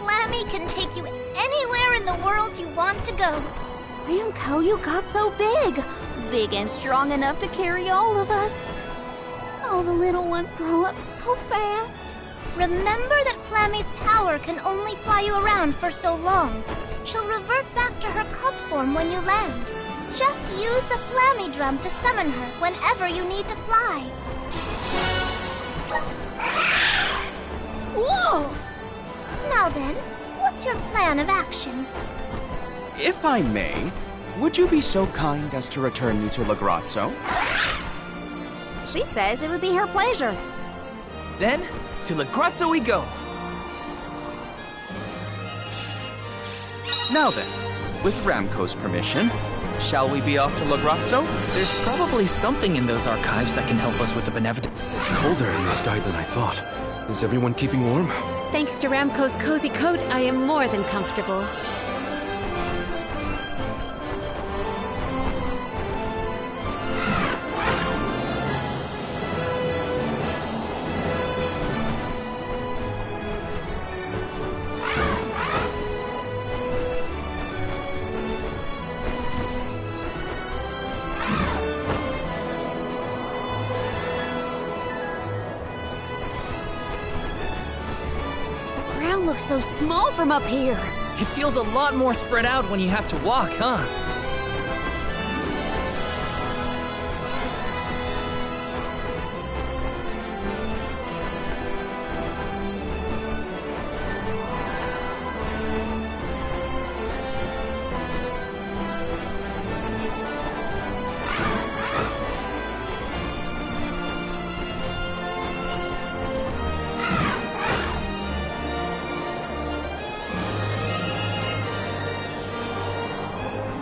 Flammy can take you anywhere in the world you want to go. Ramco, you got so big. Big and strong enough to carry all of us. Oh, all the little ones grow up so fast. Remember that Flammy's power can only fly you around for so long. She'll revert back to her cub form when you land. Just use the Flammy drum to summon her whenever you need to fly. Whoa! Now then, what's your plan of action? If I may, would you be so kind as to return me to Lagrazzo? She says it would be her pleasure. Then, to Lagrazzo we go. Now then, with Ramco's permission, shall we be off to Lagrazzo? There's probably something in those archives that can help us with the Benevolent. It's colder in the sky than I thought. Is everyone keeping warm? Thanks to Ramco's cozy coat, I am more than comfortable. Looks so small from up here. It feels a lot more spread out when you have to walk, huh?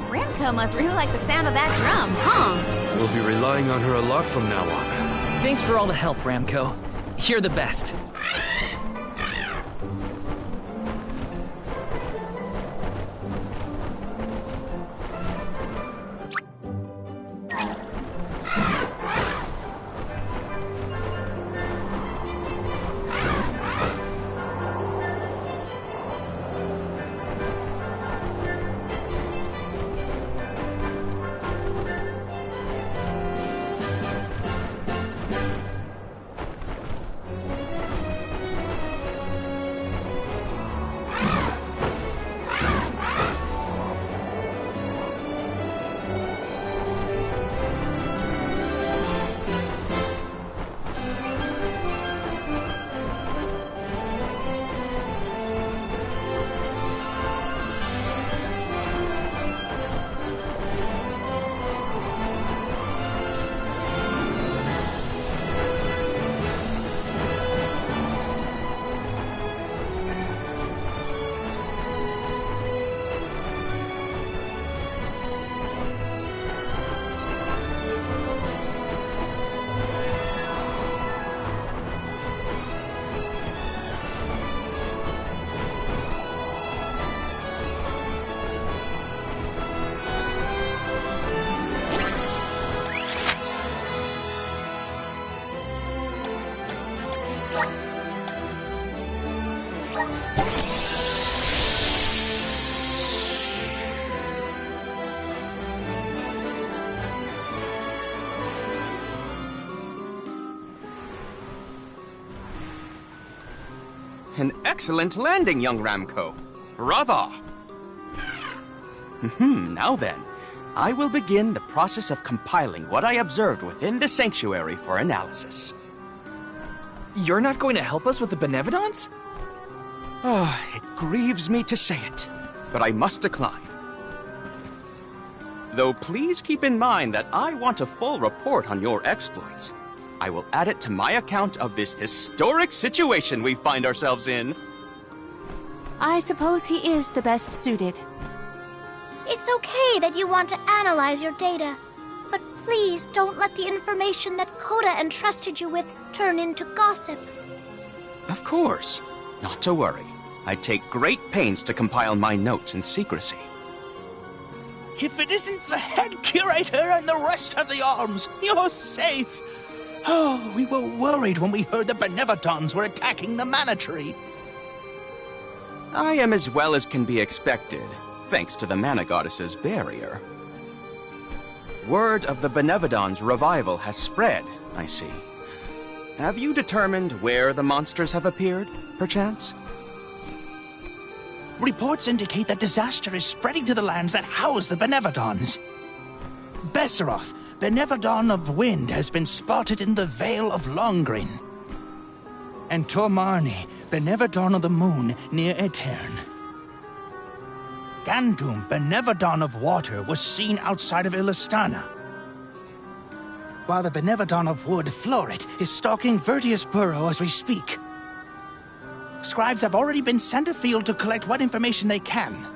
Ramco must really like the sound of that drum, huh? We'll be relying on her a lot from now on. Thanks for all the help, Ramco. You're the best. An excellent landing, young Ramco. Brava! Now then, I will begin the process of compiling what I observed within the sanctuary for analysis. You're not going to help us with the Benevolence? Oh, it grieves me to say it, but I must decline. Though please keep in mind that I want a full report on your exploits. I will add it to my account of this historic situation we find ourselves in. I suppose he is the best suited. It's okay that you want to analyze your data, but please don't let the information that Coda entrusted you with turn into gossip. Of course. Not to worry. I take great pains to compile my notes in secrecy. If it isn't the head curator and the rest of the alms, you're safe. Oh, we were worried when we heard the Benevolons were attacking the Mana Tree. I am as well as can be expected, thanks to the Mana Goddess's barrier. Word of the Benevolons' revival has spread, I see. Have you determined where the monsters have appeared, perchance? Reports indicate that disaster is spreading to the lands that house the Benevodons. Besseroth, Benevodon of Wind, has been spotted in the Vale of Longrin. And Tormarni, Benevodon of the Moon, near Aetern. Gandum, Benevodon of Water, was seen outside of Illistana. While the Benevodon of Wood, Florit, is stalking Vertius Burrow as we speak. Scribes have already been sent afield to collect what information they can.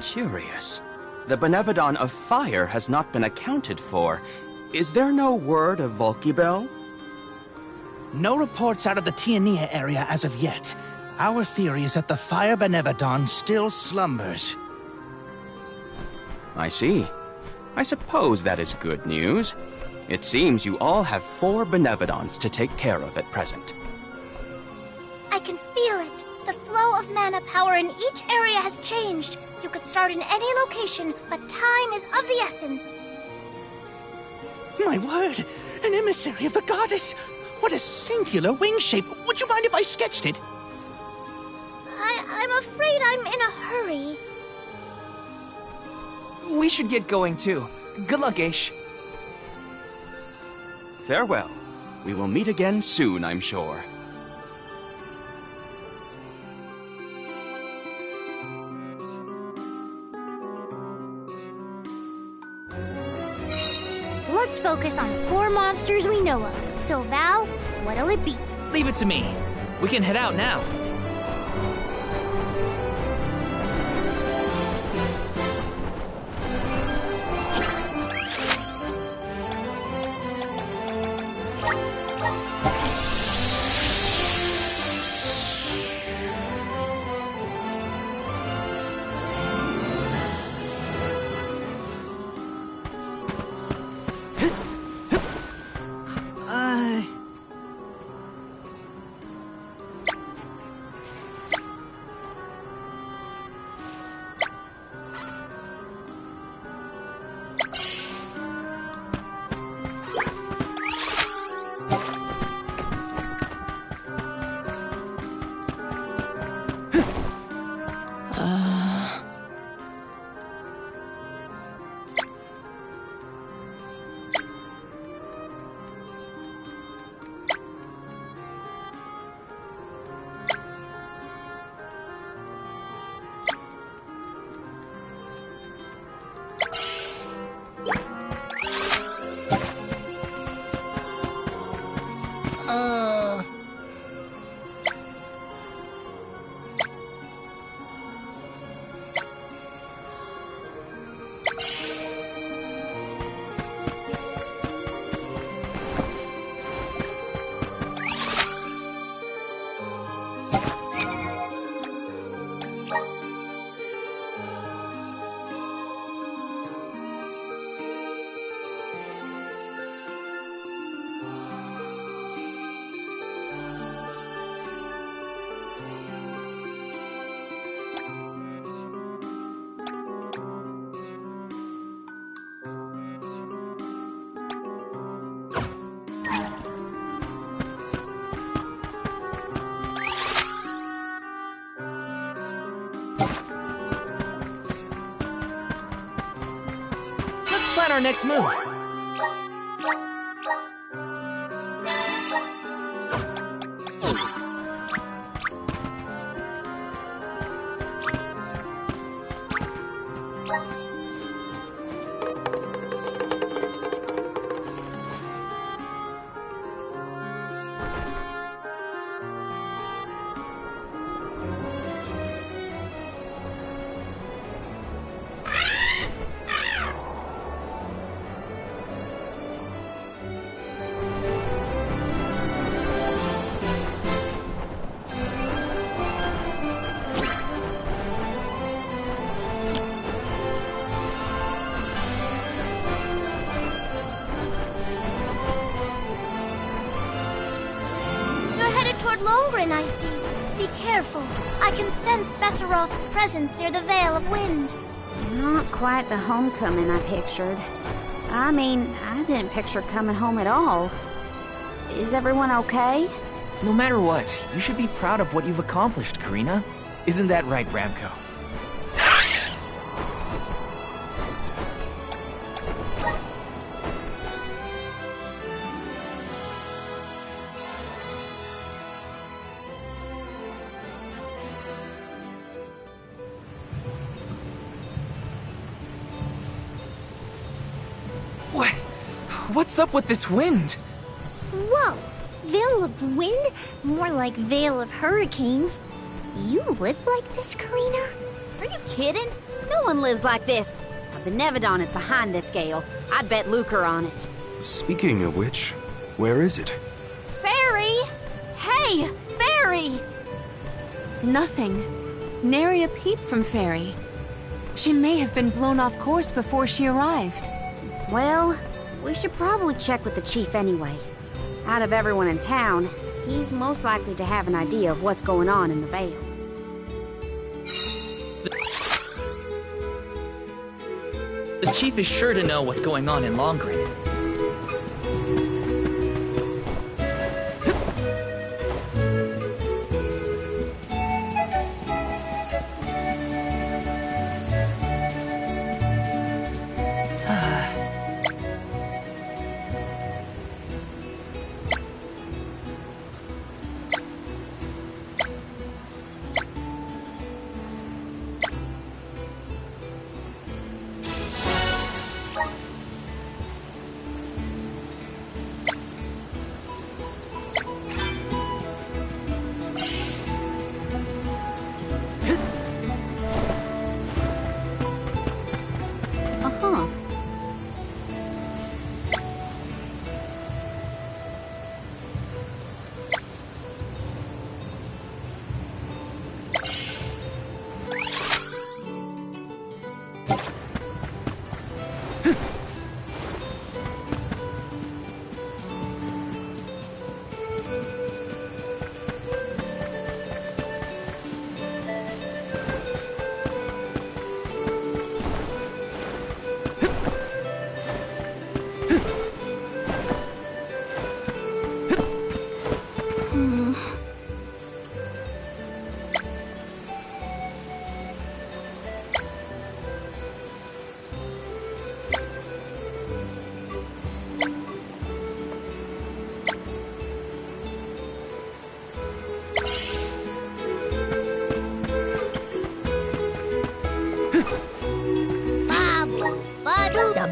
Curious. The Benevodon of Fire has not been accounted for. Is there no word of Volkibel? No reports out of the Tiania area as of yet. Our theory is that the Fire Benevodon still slumbers. I see. I suppose that is good news. It seems you all have 4 Benevodons to take care of at present. I can feel it. The flow of mana power in each area has changed. You could start in any location, but time is of the essence. My word! An emissary of the goddess! What a singular wing shape! Would you mind if I sketched it? I'm afraid I'm in a hurry. We should get going too. Good luck, Aish. Farewell. We will meet again soon, I'm sure. Let's focus on the 4 monsters we know of. So, Val, what'll it be? Leave it to me. We can head out now. Plan our next move. Longrin, I see. Be careful. I can sense Besseroth's presence near the Vale of Wind. Not quite the homecoming I pictured. I mean, I didn't picture coming home at all. Is everyone okay? No matter what, you should be proud of what you've accomplished, Karina. Isn't that right, Ramco? What's up with this wind? Whoa! Veil of wind? More like Veil of hurricanes. You live like this, Karina? Are you kidding? No one lives like this. A Benevodon is behind this gale. I'd bet lucre on it. Speaking of which, where is it? Fairy! Hey, Fairy! Nothing. Nary a peep from Fairy. She may have been blown off course before she arrived. Well, we should probably check with the chief anyway. Out of everyone in town, he's most likely to have an idea of what's going on in the Vale. The chief is sure to know what's going on in Longgreen.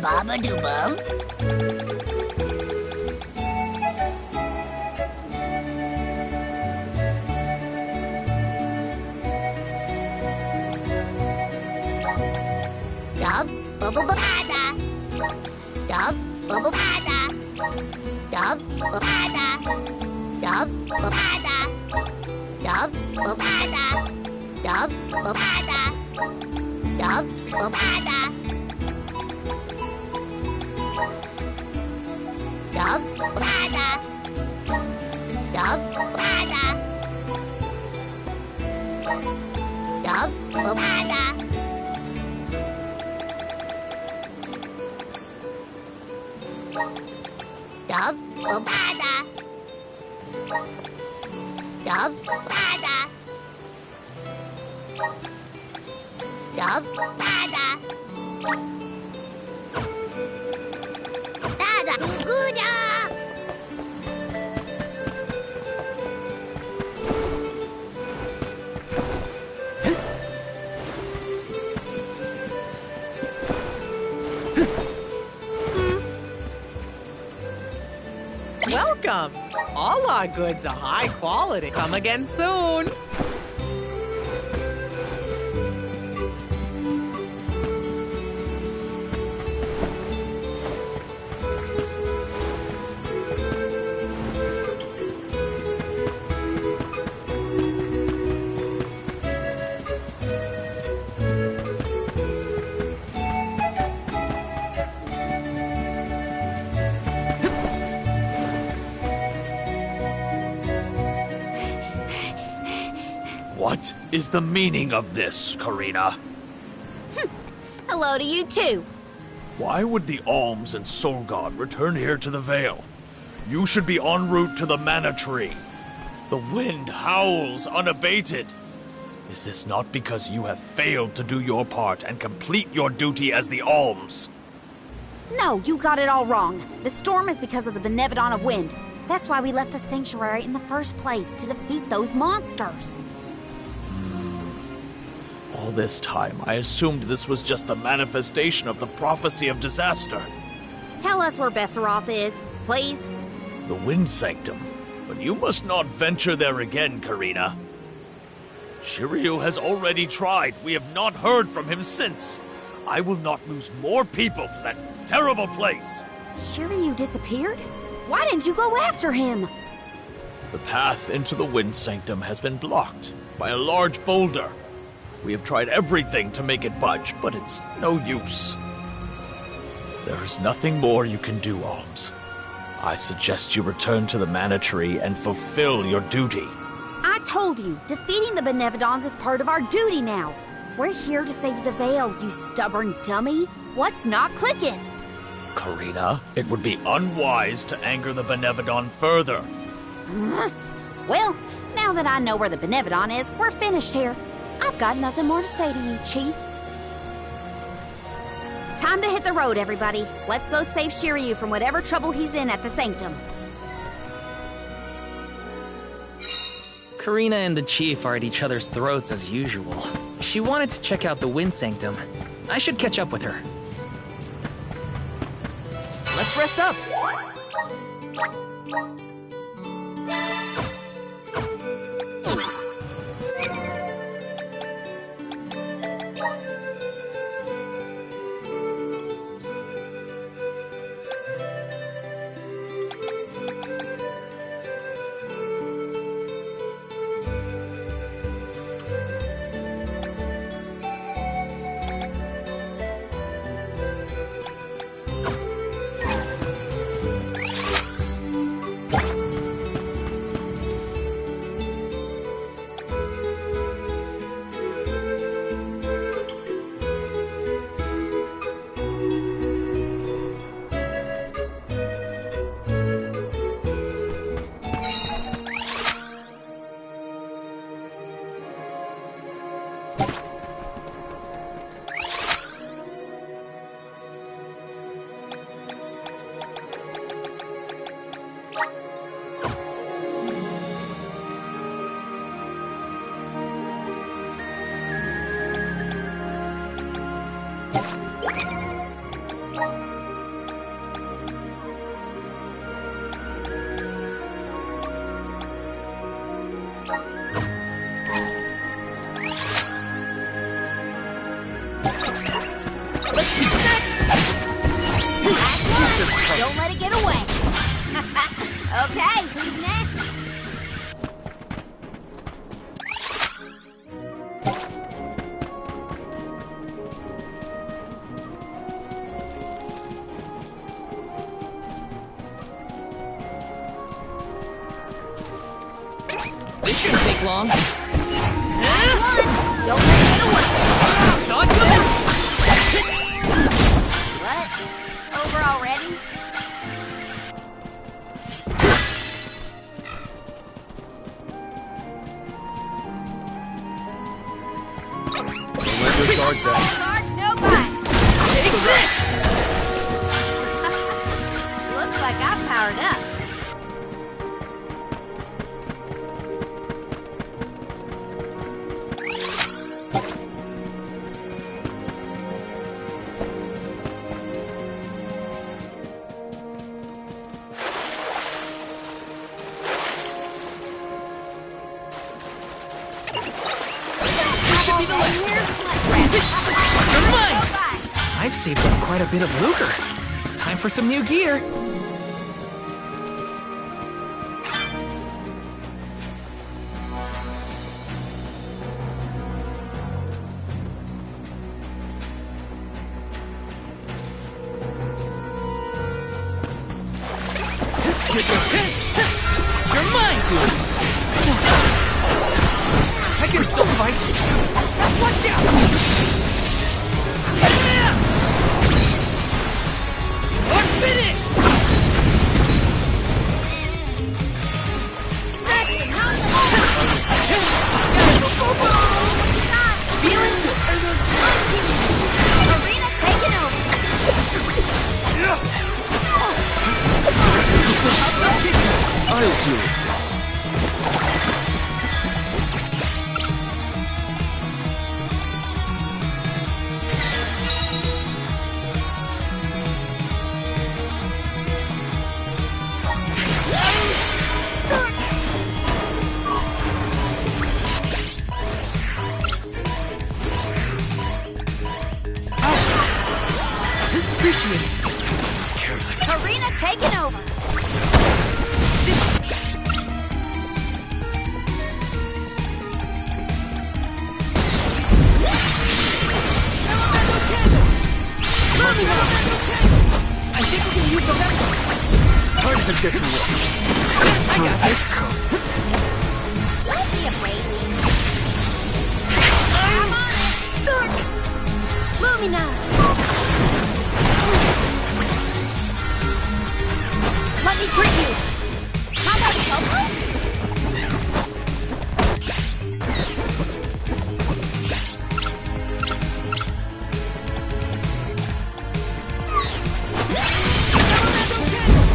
Baba Doobum. Dub Bubble Bada. Dub Bubble Bada. Dub Bada. Dub Bada. Dub Bada. Dub Bada. Dub Bada. Dub Bada. Dub Bada. Dub Bada. Dub Bada. Dub Bada. Dub Bada. Dada Guda. Welcome! All our goods are high quality. Come again soon. What is the meaning of this, Karina? Hello to you too. Why would the Alms and Soul God return here to the Vale? You should be en route to the Mana Tree. The wind howls unabated. Is this not because you have failed to do your part and complete your duty as the Alms? No, you got it all wrong. The storm is because of the Benevodon of Wind. That's why we left the sanctuary in the first place, to defeat those monsters. All this time, I assumed this was just the manifestation of the prophecy of disaster. Tell us where Besseroth is, please. The Wind Sanctum. But you must not venture there again, Karina. Shiryu has already tried. We have not heard from him since. I will not lose more people to that terrible place. Shiryu disappeared? Why didn't you go after him? The path into the Wind Sanctum has been blocked by a large boulder. We have tried everything to make it budge, but it's no use. There is nothing more you can do, Alms. I suggest you return to the Mana Tree and fulfill your duty. I told you, defeating the Benevodons is part of our duty now. We're here to save the Veil, you stubborn dummy. What's not clicking? Karina, it would be unwise to anger the Benevodon further. Well, now that I know where the Benevodon is, we're finished here. I've got nothing more to say to you, Chief. Time to hit the road, everybody. Let's go save Shiryu from whatever trouble he's in at the Sanctum. Karina and the Chief are at each other's throats as usual. She wanted to check out the Wind Sanctum. I should catch up with her. Let's rest up. Don't let it get away. Okay, who's next? This shouldn't take long. Don't let it get away. What? Over already? Where's your sword then? Mark, nobody. Take this! Looks like I'm powered up. You're mine! I've saved up quite a bit of lucre. Time for some new gear. You're mine! I can still fight. Watch out! We're finished! deal with this. Appreciate it. Karina taking over. I think we can use the vessel. Time to get to work. I got this. Don't be afraid. I'm on it. Stark. Lumina. Let me treat you. How about Coco?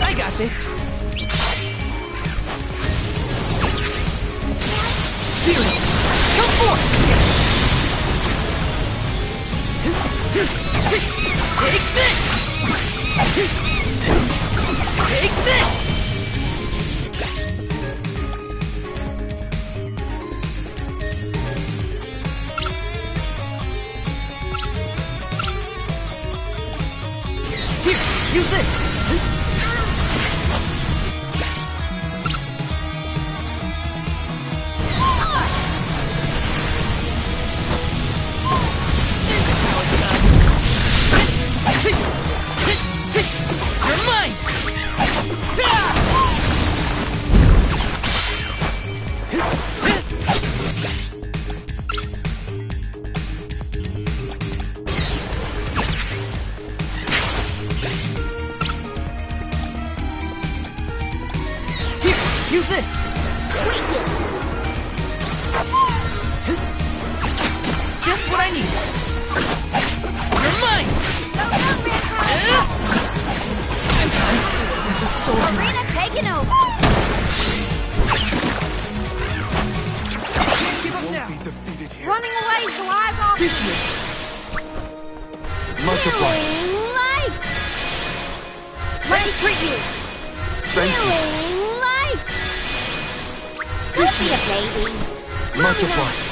I got this. Spirits, come forth! Take this! Take this! Here, use this! You're mine! Here, use this! Just what I need! You're mine! There's a soul in me. Karina taking over. Give up now! Be defeated here. Running away is the lives off. Appreciate it. Much obliged. Healing light. Let me treat you. Thank you. Healing light. Don't be a baby. Much Lumina. obliged.